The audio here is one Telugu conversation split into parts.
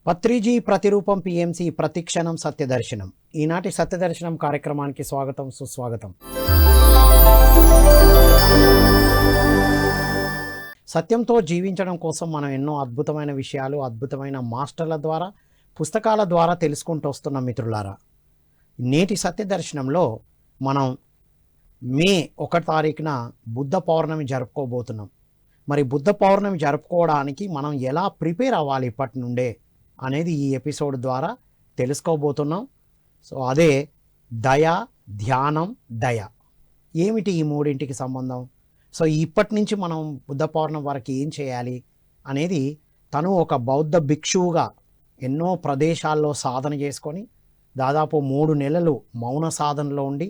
పత్రిజీ ప్రతిరూపం పిఎంసి ప్రతిక్షణం సత్యదర్శనం. ఈనాటి సత్యదర్శనం కార్యక్రమానికి స్వాగతం, సుస్వాగతం. సత్యంతో జీవించడం కోసం మనం ఎన్నో అద్భుతమైన విషయాలు అద్భుతమైన మాస్టర్ల ద్వారా, పుస్తకాల ద్వారా తెలుసుకుంటూ వస్తున్నాం మిత్రులారా. నేటి సత్యదర్శనంలో మనం మే 1 తారీఖున బుద్ధ పౌర్ణమి జరుపుకోబోతున్నాం. మరి బుద్ధ పౌర్ణమి జరుపుకోవడానికి మనం ఎలా ప్రిపేర్ అవ్వాలి ఇప్పటి నుండే అనేది ఈ ఎపిసోడ్ ద్వారా తెలుసుకోబోతున్నాం. సో అదే దయ, ధ్యానం, దయ. ఏమిటి ఈ మూడింటికి సంబంధం? సో ఇప్పటి నుంచి మనం బుద్ధ పౌర్ణమి వరకు ఏం చేయాలి అనేది, తను ఒక బౌద్ధ భిక్షువుగా ఎన్నో ప్రదేశాల్లో సాధన చేసుకొని దాదాపు 3 నెలలు మౌన సాధనలో ఉండి,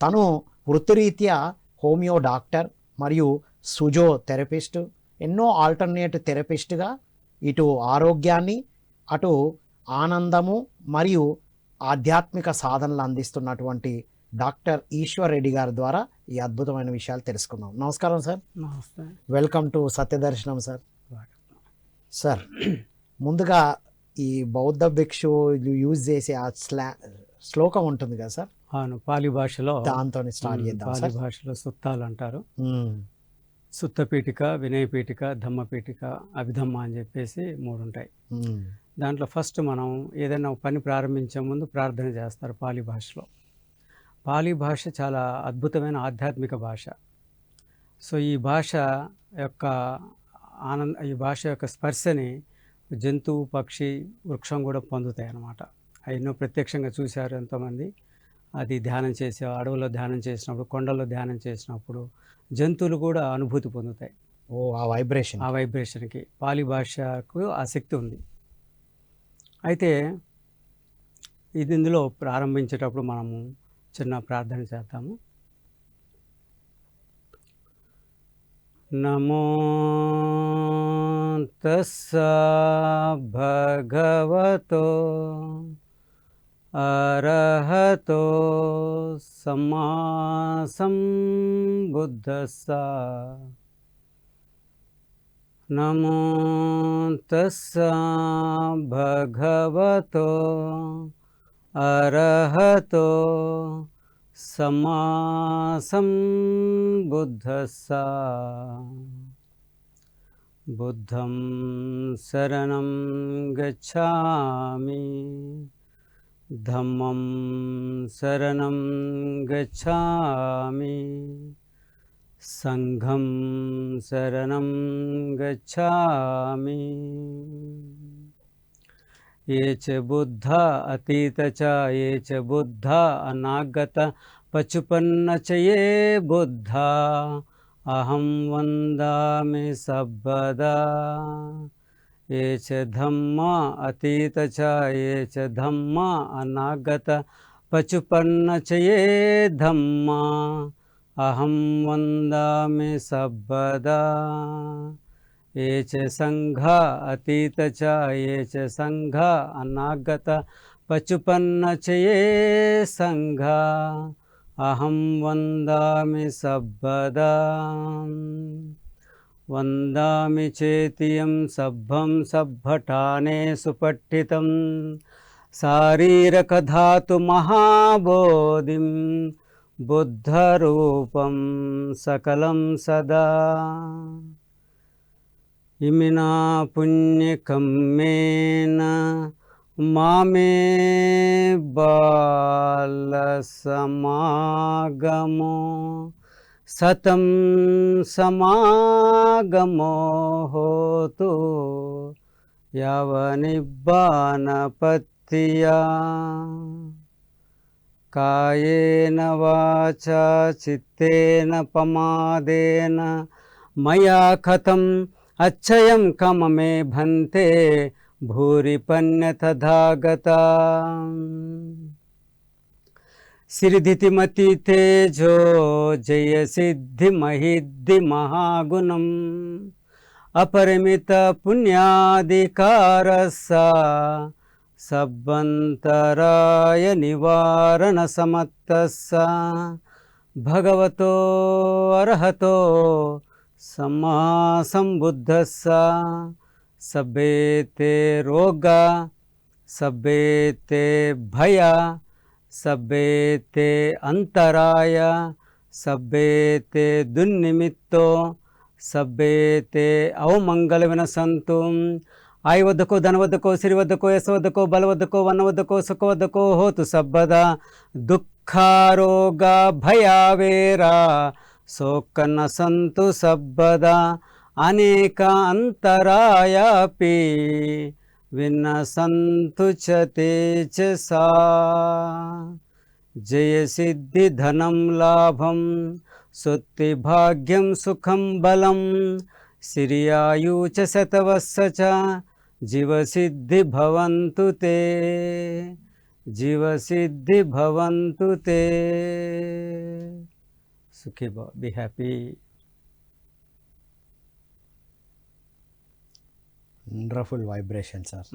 తను వృత్తిరీత్యా హోమియో డాక్టర్ మరియు సుజో థెరపిస్ట్, ఎన్నో ఆల్టర్నేటివ్ థెరపిస్ట్గా ఇటు ఆరోగ్యాన్ని అటు ఆనందము మరియు ఆధ్యాత్మిక సాధనలు అందిస్తున్నటువంటి డాక్టర్ ఈశ్వర్ రెడ్డి గారి ద్వారా ఈ అద్భుతమైన విషయాలు తెలుసుకుందాం. నమస్కారం సార్. నమస్తే. Welcome to Satyadarshanam sir. Sir, ముందుగా ఈ బౌద్ధ భిక్షు యూజ్ చేసే ఆ శ్లోకం ఉంటుంది కదా సార్, అవును, పాలి భాషలో, దాంతో స్టార్ట్ చేద్దాం. పాలి భాషలో సుత్తాలు అంటారు. సుత్తపీఠిక, వినయపీఠిక, ధమ్మపీఠిక, అభిధమ్మ అని చెప్పేసి 3 ఉంటాయి. దాంట్లో ఫస్ట్ మనం ఏదైనా పని ప్రారంభించే ముందు ప్రార్థన చేస్తారు పాలి భాషలో. పాలి భాష చాలా అద్భుతమైన ఆధ్యాత్మిక భాష. సో ఈ భాష యొక్క స్పర్శని జంతువు, పక్షి, వృక్షం కూడా పొందుతాయి అన్నమాట. ఎన్నో ప్రత్యక్షంగా చూశారు ఎంతోమంది. అది ధ్యానం చేసే, అడవుల్లో ధ్యానం చేసినప్పుడు, కొండల్లో ధ్యానం చేసినప్పుడు జంతువులు కూడా అనుభూతి పొందుతాయి. ఆ వైబ్రేషన్కి పాలి భాషకు ఆ శక్తి ఉంది. అయితే ఇందులో ప్రారంభించేటప్పుడు మనము చిన్న ప్రార్థన చేద్దాము. నమో తస్స భగవతో అర్హతో సమ్మా సంబుద్ధస్స. నమో తస్స భగవతో అర్హతో సమ్మా సంబుద్ధస్స. బుద్ధం శరణం గచ్ఛామి, ధమ్మం శరణం గచ్ఛామి, సంఘం శరణం గచ్ఛామి. ఏ చ బుద్ధ అతీత చ, ఏ చ బుద్ధ అనాగత పచుపన్న చ ఏ బుద్ధ అహం వందామి సర్వదా. ఏ చ ధమ్మ అతీత చ, ఏ చ ధమ్మ అనాగత పచుపన్న చ ఏ ధమ్మ అహం వందామి సర్వదా. ఏ చ సంఘ అతీత చ, ఏ చ సంఘ అనాగత పచుపన్న చ ఏ సంఘ అహం వందామి సర్వదా. వందామి చేతియం సభ్రం సభ్భటానే సుపఠితం శారీరక ధాతు మహాబోధిం బుద్ధరూపం సకలం సదా. ఇమినా పుణ్యకమ్మేన మామే బాల సమాగమో సతం సమాగమో హోతు యవనిబ్బానపత్తియా. కాయేన వాచా చిత్తేన పమాదేన మయా కథం అచ్చయం కమమే భంతే భూరిపన్యతథాగతా. సిరిధితిమతి తేజో జయ సిద్ధి మహిద్ధి మహాగుణం అపరిమిత పుణ్యాధికారస్స సబ్బంతరాయ నివారణ సమత్తస్స. భగవతో అర్హతో సమ్మా సంబుద్ధస్స సబ్బే తే రోగ, సబ్బే తే భయ, సబ్బే తే అంతరాయ, సబ్బే తే దుర్నిమిత్తో, సబ్బే తే అవమంగళ వినసంతు. ఆయ వద్దకో, ధనవద్దకో, సిరి వద్దకో, యశ వద్దకో, బల వద్దకో, వన్న వద్దకో, సుఖ వద్దకో హోతు సబ్బదా. దుఃఖారోగ భయావేరా శోకన సంతు సబ్బదా. అనేక అంతరాయాపి వినసంతు చ తేజసా. జయ సిద్ధి ధనం లాభం, సుత్తి భాగ్యం సుఖం బలం, సిరియాయు చ శతవస్స చ, జీవసిద్ధి భవంతు తే, జీవసిద్ధి భవంతు తే. సుఖీ భవ, be happy. Wonderful vibration sir.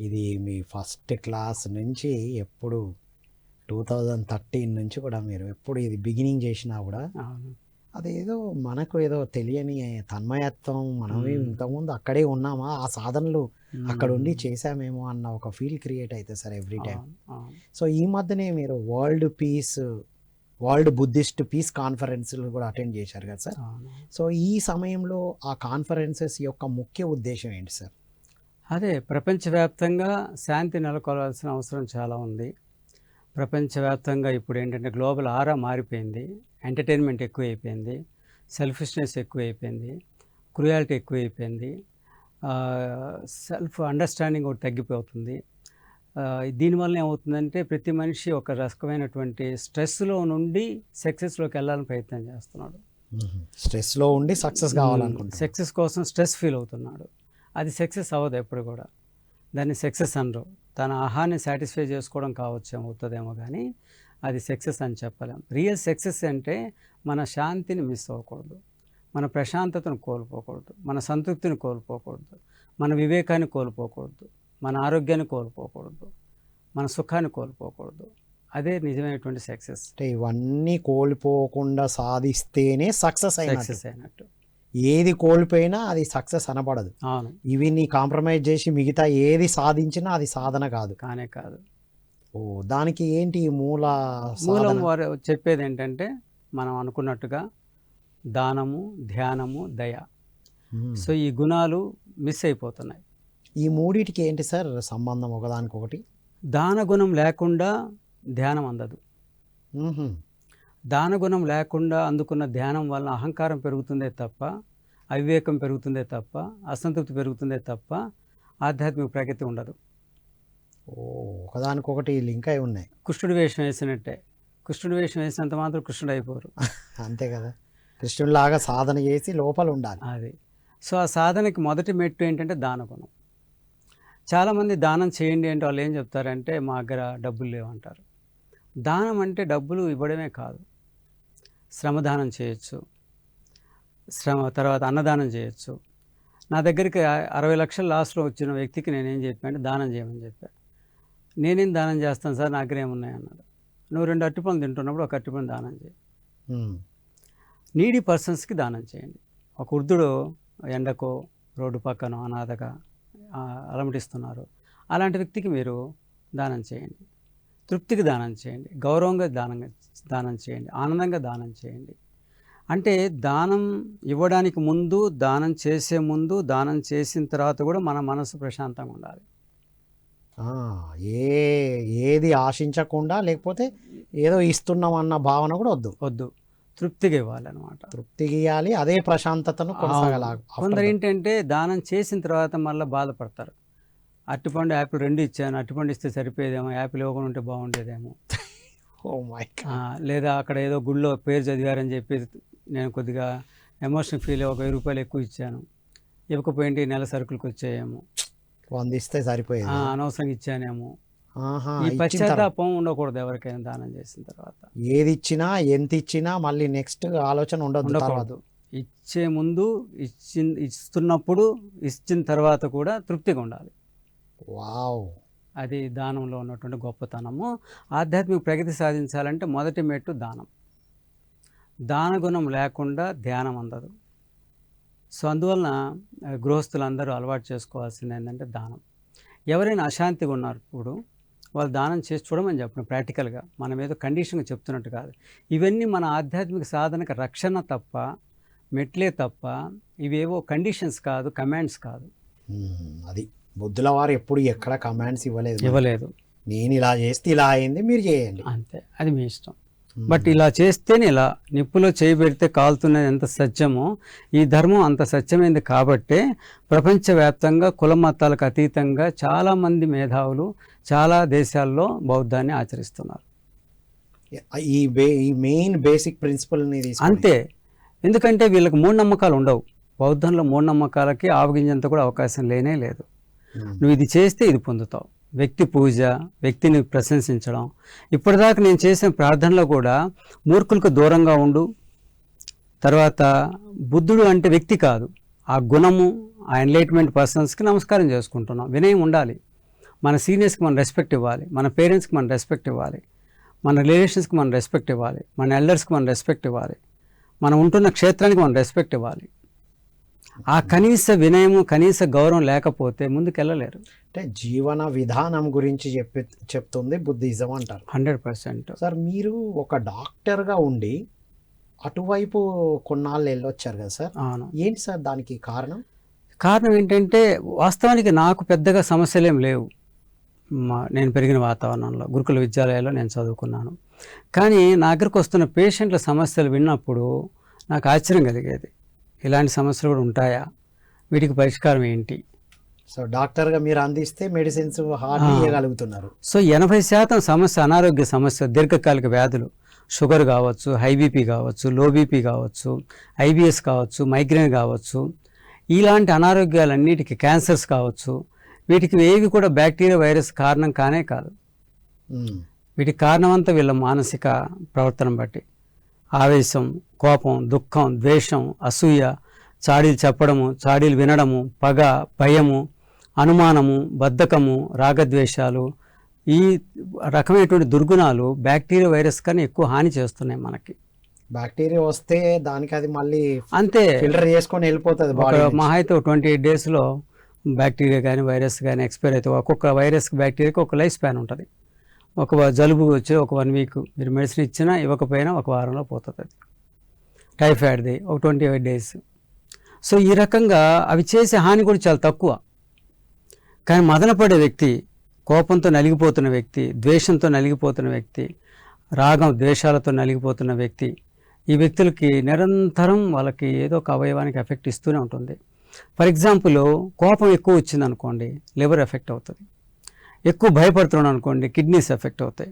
ఇది మీ ఫస్ట్ క్లాస్ నుంచి ఎప్పుడు 2013 నుంచి కూడా మీరు ఎప్పుడు ఇది బిగినింగ్ చేసినా కూడా అవును. అదేదో మనకు ఏదో తెలియని తన్మయత్వం, మనమే ఇంతకుముందు అక్కడే ఉన్నామా, ఆ సాధనలు అక్కడ ఉండి చేశామేమో అన్న ఒక ఫీల్ క్రియేట్ అవుతుంది సార్ ఎవ్రీ టైం. సో ఈ మధ్యనే మీరు వరల్డ్ బుద్ధిస్ట్ పీస్ కాన్ఫరెన్స్లు కూడా అటెండ్ చేశారు కదా సార్. సో ఈ సమయంలో ఆ కాన్ఫరెన్సెస్ యొక్క ముఖ్య ఉద్దేశం ఏంటి సార్? అదే, ప్రపంచవ్యాప్తంగా శాంతి నెలకొల్వాల్సిన అవసరం చాలా ఉంది. ప్రపంచవ్యాప్తంగా ఇప్పుడు ఏంటంటే గ్లోబల్ ఆరా మారిపోయింది, ఎంటర్టైన్మెంట్ ఎక్కువైపోయింది, సెల్ఫిష్నెస్ ఎక్కువైపోయింది, క్రూయాలిటీ ఎక్కువైపోయింది, సెల్ఫ్ అండర్స్టాండింగ్ ఒకటి తగ్గిపోతుంది. దీనివల్ల ఏమవుతుందంటే ప్రతి మనిషి ఒక రకమైనటువంటి స్ట్రెస్లో నుండి సక్సెస్లోకి వెళ్ళాలని ప్రయత్నం చేస్తున్నాడు. స్ట్రెస్లో ఉండి సక్సెస్ కావాలనుకుంటున్నాడు, సక్సెస్ కోసం స్ట్రెస్ ఫీల్ అవుతున్నాడు. అది సక్సెస్ అవ్వదు ఎప్పుడు కూడా, దాన్ని సక్సెస్ అనరు. తన ఆహాన్ని సాటిస్ఫై చేసుకోవడం కావచ్చు, అవుతుందేమో, కానీ అది సక్సెస్ అని చెప్పలేం. రియల్ సక్సెస్ అంటే మన శాంతిని మిస్ అవ్వకూడదు, మన ప్రశాంతతను కోల్పోకూడదు, మన సంతృప్తిని కోల్పోకూడదు, మన వివేకాన్ని కోల్పోకూడదు, మన ఆరోగ్యాన్ని కోల్పోకూడదు, మన సుఖాన్ని కోల్పోకూడదు. అదే నిజమైనటువంటి సక్సెస్. అంటే ఇవన్నీ కోల్పోకుండా సాధిస్తేనే సక్సెస్ అయినట్టు. ఏది కోల్పోయినా అది సక్సెస్ అనబడదు. అవును, ఇవి నీ కాంప్రమైజ్ చేసి మిగతా ఏది సాధించినా అది సాధన కాదు. కానే కాదు. ఓ, దానికి ఏంటి మూలం వారు చెప్పేది ఏంటంటే మనం అనుకున్నట్టుగా దానము, ధ్యానము, దయ. సో ఈ గుణాలు మిస్ అయిపోతున్నాయి. ఈ మూడిటికి ఏంటి సార్ సంబంధం ఒకదానికొకటి? దాన గుణం లేకుండా ధ్యానం అందదు. దాన గుణం లేకుండా అందుకున్న ధ్యానం వలన అహంకారం పెరుగుతుందే తప్ప, అవివేకం పెరుగుతుందే తప్ప, అసంతృప్తి పెరుగుతుందే తప్ప ఆధ్యాత్మిక ప్రగతి ఉండదు. ఒకదానికొకటి లింక్ అయి ఉన్నాయి. కృష్ణుడి వేషం వేసినట్టే, కృష్ణుడి వేషం వేసినంత మాత్రం కృష్ణుడు అయిపోరు. అంతే కదా, కృష్ణుడిలాగా సాధన చేసి లోపల ఉండాలి. అది. సో ఆ సాధనకి మొదటి మెట్టు ఏంటంటే దాన గుణం. చాలామంది దానం చేయండి అంటే వాళ్ళు ఏం చెప్తారంటే మా దగ్గర డబ్బులు లేవంటారు. దానం అంటే డబ్బులు ఇవ్వడమే కాదు, శ్రమదానం చేయొచ్చు, తర్వాత అన్నదానం చేయొచ్చు. నా దగ్గరికి 60 లక్షల లాస్ట్లో వచ్చిన వ్యక్తికి నేనేం చెప్పానంటే దానం చేయమని చెప్పాను. నేనేం దానం చేస్తాను సార్, నా దగ్గర ఏమున్నాయి అన్నాడు. నువ్వు 2 అరటిపండ్లు తింటున్నప్పుడు ఒక అరటిపండు దానం చేయి. నీడీ పర్సన్స్కి దానం చేయండి. ఒక వృద్ధుడు ఎండకో రోడ్డు పక్కన అనాథగా అలమటిస్తున్నారు, అలాంటి వ్యక్తికి మీరు దానం చేయండి. తృప్తికి దానం చేయండి, గౌరవంగా దానం చేయండి, ఆనందంగా దానం చేయండి. అంటే దానం ఇవ్వడానికి ముందు, దానం చేసే ముందు, దానం చేసిన తర్వాత కూడా మన మనసు ప్రశాంతంగా ఉండాలి. ఏది ఆశించకుండా, లేకపోతే ఏదో ఇస్తున్నామన్న భావన కూడా వద్దు. తృప్తిగా ఇవ్వాలన్నమాట. తృప్తిగా ఇవ్వాలి, అదే ప్రశాంతతను కొనసాగాలి. కొందరు ఏంటంటే దానం చేసిన తర్వాత మళ్ళీ బాధపడతారు. అరటిపండు, యాపిల్ 2 ఇచ్చాను, అరటిపండు ఇస్తే సరిపోయేదేమో, యాపిల్ ఇవ్వకుండా ఉంటే బాగుండేదేమో. లేదా అక్కడ ఏదో గుళ్ళో పేరు చదివారని చెప్పి నేను కొద్దిగా ఎమోషనల్ ఫీల్ 1000 రూపాయలు ఎక్కువ ఇచ్చాను, ఇవ్వకపోయింటే నెల సరుకులకు వచ్చాయేమో, 100 ఇస్తే సరిపోయేది, అనవసరంగా ఇచ్చానేమో. ఈ పశ్చాత్తాపం ఉండకూడదు ఎవరికైనా దానం చేసిన తర్వాత. ఏది ఇచ్చినా, ఎంత ఇచ్చినా మళ్ళీ నెక్స్ట్ ఆలోచన ఉండకూడదు. ఇచ్చే ముందు, ఇస్తున్నప్పుడు, ఇచ్చిన తర్వాత కూడా తృప్తిగా ఉండాలి. వావ్, అది దానంలో ఉన్నటువంటి గొప్పతనము. ఆధ్యాత్మిక ప్రగతి సాధించాలంటే మొదటి మెట్టు దానం. దాన గుణం లేకుండా ధ్యానం అందదు. సో అందువలన గృహస్థులందరూ అలవాటు చేసుకోవాల్సింది ఏంటంటే దానం. ఎవరైనా అశాంతిగా ఉన్నప్పుడు వాళ్ళు దానం చేసి చూడమని చెప్పండి. ప్రాక్టికల్గా మనం ఏదో కండిషన్గా చెప్తున్నట్టు కాదు. ఇవన్నీ మన ఆధ్యాత్మిక సాధనకు రక్షణ తప్ప, మెట్లే తప్ప, ఇవేవో కండిషన్స్ కాదు, కమాండ్స్ కాదు. అది బుద్ధుల వారు ఎప్పుడు ఎక్కడ కమాండ్స్ ఇవ్వలేదు. ఇవ్వలేదు. నేను ఇలా చేస్తే ఇలా అయింది, మీరు చేయండి అంతే, అది మీ ఇష్టం. బట్ ఇలా చేస్తేనే, ఇలా నిప్పులో చేయి పెడితే కాలుతున్నది ఎంత సత్యమో ఈ ధర్మం అంత సత్యమైంది. కాబట్టే ప్రపంచవ్యాప్తంగా కుల మతాలకు అతీతంగా చాలామంది మేధావులు చాలా దేశాల్లో బౌద్ధాన్ని ఆచరిస్తున్నారు. ఈ మెయిన్ బేసిక్ ప్రిన్సిపల్ని అంతే. ఎందుకంటే వీళ్ళకి మూఢనమ్మకాలు ఉండవు. బౌద్ధంలో మూఢనమ్మకాలకి ఆవగింజంత కూడా అవకాశం లేనే లేదు. నువ్వు ఇది చేస్తే ఇది పొందుతావు. వ్యక్తి పూజ, వ్యక్తిని ప్రశంసించడం. ఇప్పటిదాకా నేను చేసిన ప్రార్థనలో కూడా మూర్ఖులకు దూరంగా ఉండు, తర్వాత బుద్ధుడు అంటే వ్యక్తి కాదు, ఆ గుణము, ఆ ఎన్లైట్మెంట్ పర్సన్స్కి నమస్కారం చేసుకుంటున్నాం. వినయం ఉండాలి. మన సీనియర్స్కి మనం రెస్పెక్ట్ ఇవ్వాలి, మన పేరెంట్స్కి మనం రెస్పెక్ట్ ఇవ్వాలి, మన రిలేషన్స్కి మనం రెస్పెక్ట్ ఇవ్వాలి, మన ఎల్డర్స్కి మనం రెస్పెక్ట్ ఇవ్వాలి, మనం ఉంటున్న క్షేత్రానికి మనం రెస్పెక్ట్ ఇవ్వాలి. ఆ కనీస వినయము, కనీస గౌరవం లేకపోతే ముందుకెళ్ళలేరు. అంటే జీవన విధానం గురించి చెప్తుంది బుద్ధిజం అంటారు. 100%. సార్, మీరు ఒక డాక్టర్గా ఉండి అటువైపు కొన్నాళ్ళు వెళ్ళొచ్చారు కదా సార్. అవును. ఏంటి సార్ దానికి కారణం? కారణం ఏంటంటే వాస్తవానికి నాకు పెద్దగా సమస్యలు ఏం లేవు. నేను పెరిగిన వాతావరణంలో గురుకుల విద్యాలయాల్లో నేను చదువుకున్నాను. కానీ నా దగ్గరకు వస్తున్న పేషెంట్ల సమస్యలు విన్నప్పుడు నాకు ఆశ్చర్యం కలిగేది. ఇలాంటి సమస్యలు కూడా ఉంటాయా, వీటికి పరిష్కారం ఏంటి? సో డాక్టర్గా మీరు అందిస్తే మెడిసిన్స్ హార్డ్లీ ఇవ్వగలుగుతున్నారు. సో 80% సమస్య అనారోగ్య సమస్య, దీర్ఘకాలిక వ్యాధులు, షుగర్ కావచ్చు, హై బీపీ కావచ్చు, లో బీపీ కావచ్చు, ఐబిఎస్ కావచ్చు, మైగ్రేన్ కావచ్చు, ఇలాంటి అనారోగ్యాలన్నిటికీ, క్యాన్సర్స్ కావచ్చు, వీటికి ఏవి కూడా బ్యాక్టీరియా, వైరస్ కారణం కానే కాదు. వీటికి కారణం అంతా వీళ్ళ మానసిక ప్రవర్తన బట్టి. ఆవేశం, కోపం, దుఃఖం, ద్వేషం, అసూయ, చాడీలు చెప్పడము, చాడీలు వినడము, పగ, భయము, అనుమానము, బద్ధకము, రాగద్వేషాలు, ఈ రకమైనటువంటి దుర్గుణాలు బ్యాక్టీరియా, వైరస్ కన్నా ఎక్కువ హాని చేస్తున్నాయి మనకి. బ్యాక్టీరియా వస్తే దానికి అది మళ్ళీ అంతే ఫిల్టర్ చేసుకొని వెళ్ళిపోతుంది. మహా అయితే 28 డేస్లో బ్యాక్టీరియా కానీ వైరస్ కానీ ఎక్స్పైర్ అవుతుంది. ఒక్కొక్క వైరస్కి, బ్యాక్టీరియాకి ఒక లైఫ్ స్పాన్ ఉంటుంది. ఒక జలుబు వచ్చి ఒక 1 వీక్ మీరు మెడిసిన్ ఇచ్చినా ఇవ్వకపోయినా ఒక వారంలో పోతుంది. అది టైఫాయిడ్ది ఒక 28 డేస్. సో ఈ రకంగా అవి చేసే హాని కూడా చాలా తక్కువ. కానీ మదనపడే వ్యక్తి, కోపంతో నలిగిపోతున్న వ్యక్తి, ద్వేషంతో నలిగిపోతున్న వ్యక్తి, రాగం ద్వేషాలతో నలిగిపోతున్న వ్యక్తి, ఈ వ్యక్తులకి నిరంతరం వాళ్ళకి ఏదో ఒక అవయవానికి ఎఫెక్ట్ ఇస్తూనే ఉంటుంది. ఫర్ ఎగ్జాంపుల్, కోపం ఎక్కువ వచ్చింది అనుకోండి, లివర్ ఎఫెక్ట్ అవుతుంది. ఎక్కువ భయపడుతున్నాడు అనుకోండి, కిడ్నీస్ ఎఫెక్ట్ అవుతాయి.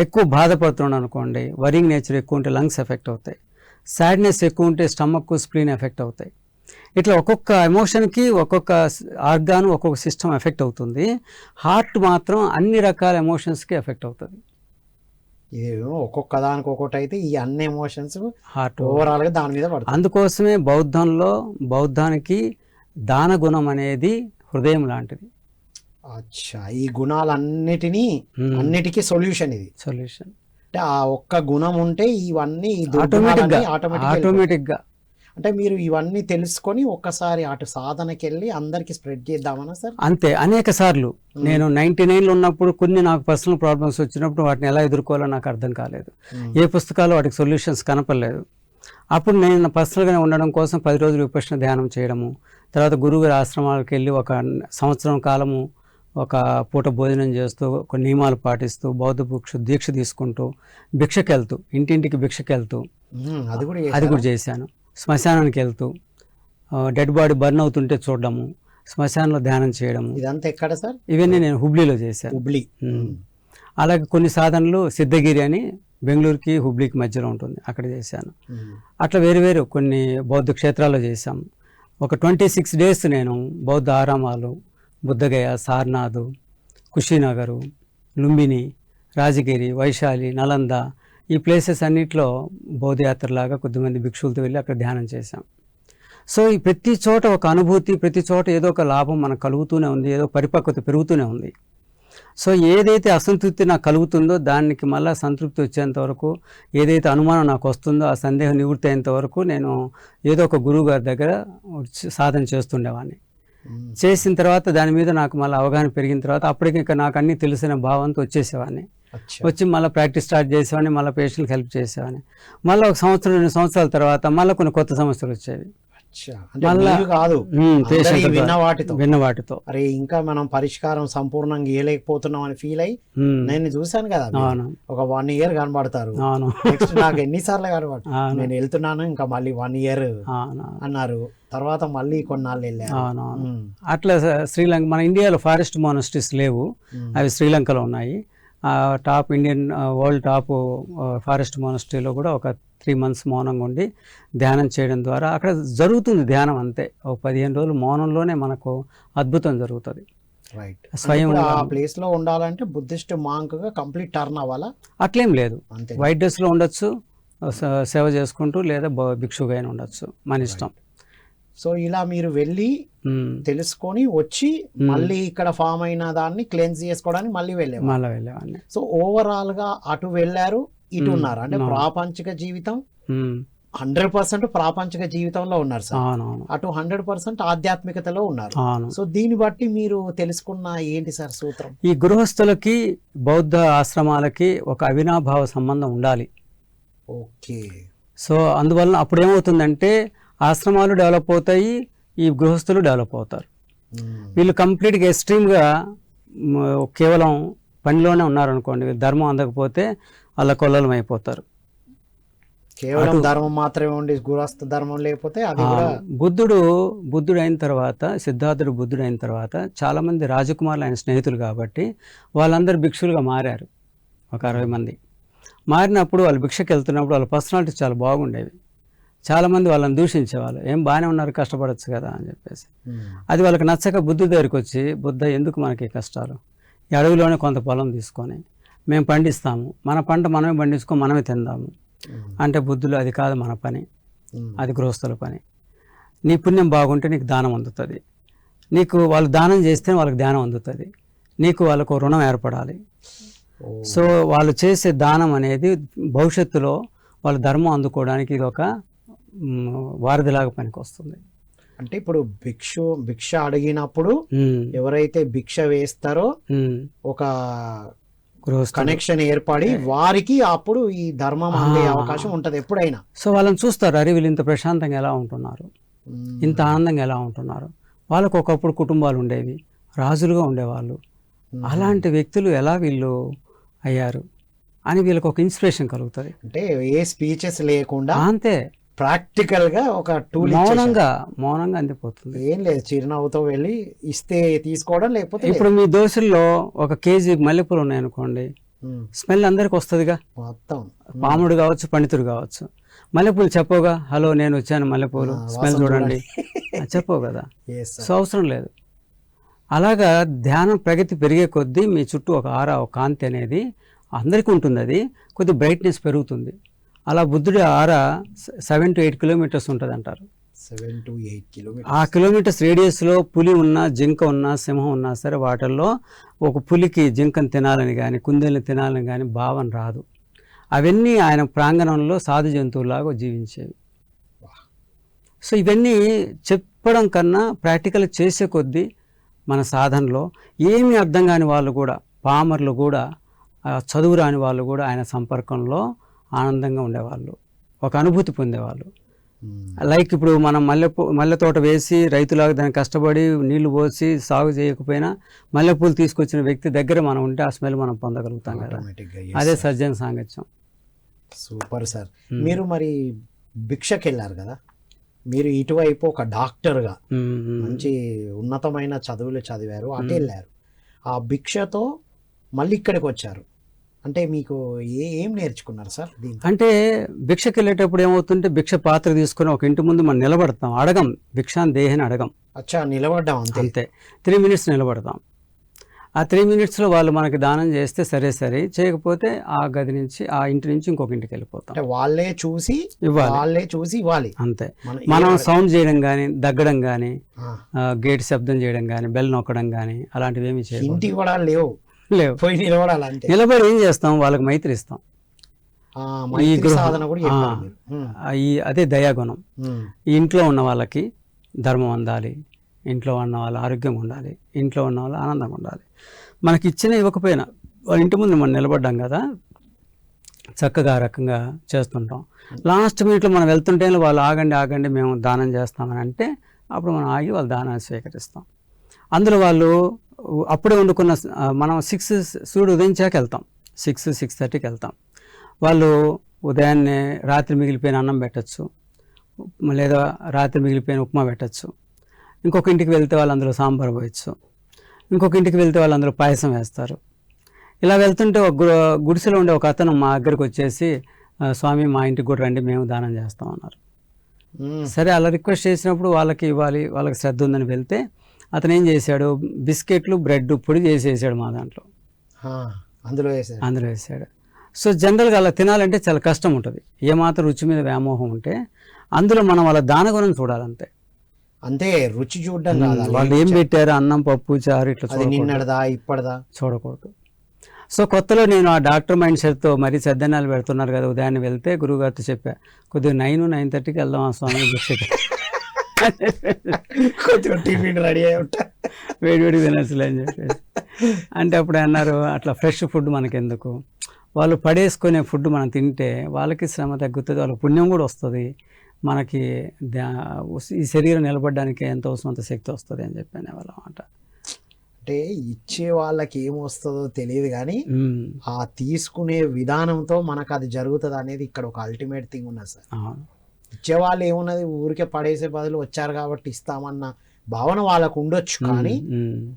ఎక్కువ బాధపడుతున్నాడు అనుకోండి, వరింగ్ నేచర్ ఎక్కువ ఉంటే లంగ్స్ ఎఫెక్ట్ అవుతాయి. సాడ్నెస్ ఎక్కువ ఉంటే స్టమక్, స్ప్లీన్ ఎఫెక్ట్ అవుతాయి. ఇట్లా ఒక్కొక్క ఎమోషన్కి ఒక్కొక్క ఆర్గాన్, ఒక్కొక్క సిస్టమ్ ఎఫెక్ట్ అవుతుంది. హార్ట్ మాత్రం అన్ని రకాల ఎమోషన్స్కి ఎఫెక్ట్ అవుతుంది. ఇదేమో ఒక్కొక్క దానికి ఒక్కొక్కటి అయితే ఈ అన్ని ఎమోషన్స్ హార్ట్ ఓవరాల్గా దాని మీద పడుతుంది. అందుకోసమే బౌద్ధానికి దాన గుణం అనేది హృదయం లాంటిది. అచ్చా, ఈ అన్నిటికీ సొల్యూషన్ ఇది. సొల్యూషన్ అంటే ఆ ఒక్క గుణం ఉంటే ఇవన్నీ ఆటోమేటిక్గా అంటే మీరు ఇవన్నీ తెలుసుకొని ఒక్కసారి అటు సాధనకి వెళ్ళి అందరికి స్ప్రెడ్ చేద్దామన్నా సార్? అంతే. అనేక సార్లు నేను 99లో ఉన్నప్పుడు కొన్ని నాకు పర్సనల్ ప్రాబ్లమ్స్ వచ్చినప్పుడు వాటిని ఎలా ఎదుర్కోవాలో నాకు అర్థం కాలేదు. ఏ పుస్తకాలు వాటికి సొల్యూషన్స్ కనపడలేదు. అప్పుడు నేను పర్సనల్గానే ఉండడం కోసం 10 రోజులు విపశ్యన ధ్యానం చేయడము, తర్వాత గురువుగారి ఆశ్రమాలకు వెళ్ళి 1 సంవత్సరం కాలము ఒక పూట భోజనం చేస్తూ, కొన్ని నియమాలు పాటిస్తూ, బౌద్ధ దీక్ష తీసుకుంటూ, భిక్షకెళ్తూ, ఇంటింటికి భిక్షకెళ్తూ అది కూడా చేశాను. శ్మశానానికి వెళ్తూ, డెడ్ బాడీ బర్న్ అవుతుంటే చూడడము, శ్మశానంలో ధ్యానం చేయడము. ఇదంతా ఎక్కడ సార్? ఇవన్నీ నేను హుబ్లీలో చేశాను. హుబ్లీ. అలాగే కొన్ని సాధనలు సిద్ధగిరి అని బెంగళూరుకి హుబ్లీకి మధ్యలో ఉంటుంది, అక్కడ చేశాను. అట్లా వేరు కొన్ని బౌద్ధ క్షేత్రాల్లో చేశాము. ఒక 26 డేస్ నేను బౌద్ధ ఆరామాలు, బుద్ధగయ, సార్నాథ్, కుషీనగరు, లుంబిని, రాజగిరి, వైశాలి, నలంద, ఈ ప్లేసెస్ అన్నిట్లో బౌద్ధయాత్రలాగా కొద్దిమంది భిక్షులతో వెళ్ళి అక్కడ ధ్యానం చేశాం. సో ఈ ప్రతి చోట ఒక అనుభూతి, ప్రతి చోట ఏదో ఒక లాభం మనకు కలుగుతూనే ఉంది, ఏదో పరిపక్వత పెరుగుతూనే ఉంది. సో ఏదైతే అసంతృప్తి నాకు కలుగుతుందో దానికి మళ్ళీ సంతృప్తి వచ్చేంత వరకు, ఏదైతే అనుమానం నాకు వస్తుందో ఆ సందేహం నివృత్తి అయ్యేంత వరకు నేను ఏదో ఒక గురువు గారి దగ్గర సాధన చేస్తుండేవాడిని. చేసిన తర్వాత దాని మీద నాకు మళ్ళీ అవగాహన పెరిగిన తర్వాత అప్పటికి ఇంకా నాకు అన్నీ తెలిసిన భావంతో వచ్చేసేవాడిని. వచ్చి మళ్ళీ ప్రాక్టీస్ స్టార్ట్ చేసేవాడిని, మళ్ళీ పేషెంట్కి హెల్ప్ చేసేవాడిని. మళ్ళీ 1 సంవత్సరం 2 సంవత్సరాల తర్వాత మళ్ళీ కొన్ని కొత్త సమస్యలు వచ్చేవి. మళ్ళా కాదు విన్న వాటితో అరే ఇంకా మనం పరిష్కారం సంపూర్ణంగా ఇవ్వలేకపోతున్నాం అని ఫీల్ అయ్యి నేను చూసాను కదా, ఒక 1 year కనబడతారు. నెక్స్ట్ నాకు ఎన్నిసార్లు కనబడతారు, నేను వెళ్తున్నాను ఇంకా మళ్ళీ 1 year అన్నారు. తర్వాత మళ్ళీ కొన్నాళ్ళు వెళ్ళారు. అట్లా శ్రీలంక, మన ఇండియాలో ఫారెస్ట్ మానస్ట్రీస్ లేవు, అవి శ్రీలంకలో ఉన్నాయి. Top Indian world top forest మానస్ట్రీలో కూడా ఒక 3 months మౌనంగా ఉండి ధ్యానం చేయడం ద్వారా అక్కడ జరుగుతుంది ధ్యానం అంతే. ఒక 15 రోజులు మౌనంలోనే మనకు అద్భుతం జరుగుతుంది. స్వయం ఆ ప్లేస్ లో ఉండాలంటే బుద్ధిస్ట్ మాంక్ గా కంప్లీట్ టర్న్ అవ్వాలా? అట్లేం లేదు, వైట్ డ్రెస్ లో ఉండొచ్చు, సేవ చేసుకుంటూ, లేదా భిక్షుగా అయినా ఉండొచ్చు, మన ఇష్టం. సో ఇలా మీరు వెళ్ళి తెలుసుకొని వచ్చి మళ్ళీ ఇక్కడ ఫామ్ అయిన దాన్ని క్లెన్స్ చేసుకోవడానికి మళ్ళీ వెళ్ళేవాడిని. సో ఓవరాల్ గా అటు వెళ్ళారు, ఇటు ఉన్నారు. అంటే ప్రాపంచిక జీవితం 100% ప్రాపంచిక జీవితంలో ఉన్నారు సార్, అటు 100% ఆధ్యాత్మికతలో ఉన్నారు. సో దీన్ని బట్టి మీరు తెలుసుకున్న ఏంటి సార్ సూత్రం? ఈ గృహస్థులకి బౌద్ధ ఆశ్రమాలకి ఒక అవినాభావ సంబంధం ఉండాలి. ఓకే. సో అందువల్ల అప్పుడు ఏమవుతుందంటే ఆశ్రమాలు డెవలప్ అవుతాయి, ఈ గృహస్థులు డెవలప్ అవుతారు. వీళ్ళు కంప్లీట్గా ఎక్స్ట్రీమ్గా కేవలం పనిలోనే ఉన్నారనుకోండి, ధర్మం అందకపోతే అల్ల కొల్లలం అయిపోతారు. కేవలం ధర్మం మాత్రమే ఉండి గృహస్థ ధర్మం లేకపోతే అది కూడా. బుద్ధుడు అయిన తర్వాత, సిద్ధార్థుడు బుద్ధుడు అయిన తర్వాత చాలామంది రాజకుమారులు ఆయన స్నేహితులు కాబట్టి వాళ్ళందరూ భిక్షులుగా మారారు. ఒక 60 మంది మారినప్పుడు వాళ్ళు భిక్షకి వెళ్తున్నప్పుడు వాళ్ళ పర్సనాలిటీ చాలా బాగుండేవి. చాలామంది వాళ్ళని దూషించేవాళ్ళు, ఏం బాగానే ఉన్నారు, కష్టపడచ్చు కదా అని చెప్పేసి. అది వాళ్ళకి నచ్చక బుద్ధుడి దగ్గరికి వచ్చి, బుద్ధ ఎందుకు మనకి కష్టాలు, ఈ అడవిలోనే కొంత పొలం తీసుకొని మేము పండిస్తాము, మన పంట మనమే పండించుకొని మనమే తిందాము అంటే, బుద్ధులు అది కాదు మన పని, అది గృహస్థుల పని. నీ పుణ్యం బాగుంటే నీకు దానం అందుతుంది, నీకు వాళ్ళు దానం చేస్తే వాళ్ళకి ధ్యానం అందుతుంది, నీకు వాళ్ళకు రుణం ఏర్పడాలి. సో వాళ్ళు చేసే దానం అనేది భవిష్యత్తులో వాళ్ళ ధర్మం అందుకోవడానికి ఇది ఒక వారధిలాగా పనికి వస్తుంది. అంటే ఇప్పుడు భిక్ష అడిగినప్పుడు ఎవరైతే భిక్ష వేస్తారో ఒక కనెక్షన్ ఏర్పడి వారికి అప్పుడు ఈ ధర్మం అందే అవకాశం ఉంటది ఎప్పుడైనా. సో వాళ్ళని చూస్తారు, అరే వీళ్ళు ఇంత ప్రశాంతంగా ఎలా ఉంటున్నారు, ఇంత ఆనందంగా ఎలా ఉంటున్నారు. వాళ్ళకు ఒకప్పుడు కుటుంబాలు ఉండేవి, రాజులుగా ఉండేవాళ్ళు, అలాంటి వ్యక్తులు ఎలా వీళ్ళు అయ్యారు అని వీళ్ళకి ఒక ఇన్స్పిరేషన్ కలుగుతుంది. అంటే ఏ స్పీచెస్ లేకుండా అంతే ప్రాక్టికల్ గా ఒక టూల్ మౌనంగా అందిపోతుంది. ఏం లేదు, చిరునవ్వుతో వెళ్ళి ఇస్తే తీసుకోవడం, లేకపోతే ఇప్పుడు మీ దోశల్లో 1 kg మల్లెపూలు ఉన్నాయనుకోండి, స్మెల్ అందరికి వస్తుందిగా, మొత్తం పాముడు కావచ్చు, పండితుడు కావచ్చు. మల్లెపూలు చెప్పవుగా, హలో నేను వచ్చాను మల్లెపూలు స్మెల్ చూడండి చెప్పవు కదా. సో అవసరం లేదు. అలాగా ధ్యానం ప్రగతి పెరిగే కొద్దీ మీ చుట్టూ ఒక ఆరా, ఒక కాంతి అనేది అందరికీ ఉంటుంది, అది కొద్ది బ్రైట్నెస్ పెరుగుతుంది. అలా బుద్ధుడి ఆరా 7 to 8 kilometers ఉంటుంది అంటారు. 7 to 8 kilometers. ఆ కిలోమీటర్స్ రేడియస్లో పులి ఉన్నా, జింక ఉన్నా, సింహం ఉన్నా సరే వాటిల్లో ఒక పులికి జింకను తినాలని కానీ, కుందేళ్ళని తినాలని కానీ భావన రాదు. అవన్నీ ఆయన ప్రాంగణంలో సాధు జంతువులాగా జీవించేవి. సో ఇవన్నీ చెప్పడం కన్నా ప్రాక్టికల్ చేసే కొద్దీ మన సాధనలో ఏమీ అర్థం కాని వాళ్ళు కూడా, పామర్లు కూడా, చదువు రాని వాళ్ళు కూడా ఆయన సంపర్కంలో ఆనందంగా ఉండేవాళ్ళు, ఒక అనుభూతి పొందేవాళ్ళు. లైక్ ఇప్పుడు మనం మల్లె తోట వేసి రైతులాగా దాన్ని కష్టపడి నీళ్లు పోసి సాగు చేయకపోయినా మల్లెపూలు తీసుకొచ్చిన వ్యక్తి దగ్గర మనం ఉంటే ఆ స్మెల్ మనం పొందగలుగుతాం కదా. అదే సజ్జన సాంగత్యం. Super sir. మీరు మరి భిక్షకి వెళ్ళారు కదా, మీరు ఇటువైపు ఒక డాక్టర్గా మంచి ఉన్నతమైన చదువులు చదివారు, అటు వెళ్ళారు. ఆ భిక్షతో మళ్ళీ ఇక్కడికి వచ్చారు. అంటే మీకు ఏం నేర్చుకున్నారు సార్? అంటే భిక్షకి వెళ్ళేటప్పుడు ఏమవుతుంటే భిక్ష పాత్ర తీసుకొని ఒక ఇంటి ముందు మనం నిలబడతాం, అడగం, భిక్షాన్ దేహని అడగం. అచ్చా, నిలబడ్డాం అంతే. 3 minutes నిలబడతాం. ఆ 3 minutesలో వాళ్ళు మనకి దానం చేస్తే సరే, చేయకపోతే ఆ గది నుంచి, ఆ ఇంటి నుంచి ఇంకొక ఇంటికి వెళ్ళిపోతాం. వాళ్ళే చూసి ఇవ్వాలి అంతే. మనం సౌండ్ చేయడం కానీ, దగ్గడం కానీ, గేట్ శబ్దం చేయడం కానీ, బెల్ నొక్కడం కానీ అలాంటివి ఏమి చేయాలి. ఇంటికి కూడా లేవు. లేవు. పోయి నిలబడాలి అంతే. నిలబడి ఏం చేస్తాం, వాళ్ళకి మైత్రి ఇస్తాం. మైత్రి సాధన కూడా చెప్పారు మీరు. అదే దయాగుణం. ఉమ్, ఈ ఇంట్లో ఉన్న వాళ్ళకి ధర్మం అందాలి, ఇంట్లో ఉన్న వాళ్ళు ఆరోగ్యంగా ఉండాలి, ఇంట్లో ఉన్న వాళ్ళు ఆనందంగా ఉండాలి. మనకి ఇచ్చిన ఇవ్వకపోయినా వాళ్ళ ఇంటి ముందు మనం నిలబడ్డాం కదా, చక్కగా ఆ రకంగా చేస్తుంటాం. లాస్ట్ మినిట్లో మనం వెళ్తుంటే వాళ్ళు ఆగండి మేము దానం చేస్తామని అంటే అప్పుడు మనం ఆగి వాళ్ళ దానాన్ని స్వీకరిస్తాం. అందులో వాళ్ళు అప్పుడే వండుకున్న మనం 6 సూర్యుడు ఉదయించాక వెళ్తాం, 6-6:30కి వెళ్తాం. వాళ్ళు ఉదయాన్నే రాత్రి మిగిలిపోయిన అన్నం పెట్టచ్చు, లేదా రాత్రి మిగిలిపోయిన ఉప్మా పెట్టచ్చు. ఇంకొక ఇంటికి వెళ్తే వాళ్ళు అందులో సాంబార్ పోయచ్చు, ఇంకొక ఇంటికి వెళ్తే వాళ్ళు అందులో పాయసం వేస్తారు. ఇలా వెళ్తుంటే ఒక గుడిసెలో ఉండే ఒక అతను మా దగ్గరికి వచ్చేసి, స్వామి మా ఇంటికి కూడా రండి, మేము దానం చేస్తాం అన్నారు. సరే అలా రిక్వెస్ట్ చేసినప్పుడు వాళ్ళకి ఇవ్వాలి, వాళ్ళకి శ్రద్ధ ఉందని వెళ్తే అతను ఏం చేశాడు, బిస్కెట్లు బ్రెడ్ పొడి చేసేసాడు మా దాంట్లో, అందులో వేసాడు. సో జనరల్గా అలా తినాలంటే చాలా కష్టం ఉంటుంది. ఏమాత్రం రుచి మీద వ్యామోహం ఉంటే అందులో మనం వాళ్ళ దానగుణం చూడాలంతే. అంతే, రుచి చూడడం కాదు, వాళ్ళు ఏం పెట్టారు, అన్నం పప్పు చారు ఇట్లా నిన్నడదా ఇప్పటిదా చూడకూడదు. సో కొత్తలో నేను ఆ డాక్టర్ మైండ్ సెట్తో మరీ సద్దనాలు పెడుతున్నారు కదా, ఉదయాన్నే వెళ్తే గురువుగారితో చెప్పా, కొద్దిగా 9-9:30కి వెళ్దాం ఆ స్వామి కొద్దిగా టిఫిన్ రెడీ అయి ఉంటా, వేడివేడి తినచ్చులే అని చెప్పేసి. అంటే అప్పుడు అన్నారు, అట్లా ఫ్రెష్ ఫుడ్ మనకెందుకు, వాళ్ళు పడేసుకునే ఫుడ్ మనం తింటే వాళ్ళకి శ్రమ తగ్గుతుంది, వాళ్ళకి పుణ్యం కూడా వస్తుంది, మనకి ఈ శరీరం నిలబడడానికి ఎంత అవసరం అంత శక్తి వస్తుంది అని చెప్పాను వాళ్ళ మాట. అంటే ఇచ్చే వాళ్ళకి ఏమొస్తుందో తెలియదు కానీ ఆ తీసుకునే విధానంతో మనకు అది జరుగుతుంది అనేది ఇక్కడ ఒక అల్టిమేట్ థింగ్ ఉన్నది సార్. ఇచ్చేవాళ్ళు ఏమున్నది, ఊరికే పడేసే బదులు వచ్చారు కాబట్టి ఇస్తామన్న భావన వాళ్ళకు ఉండొచ్చు, కానీ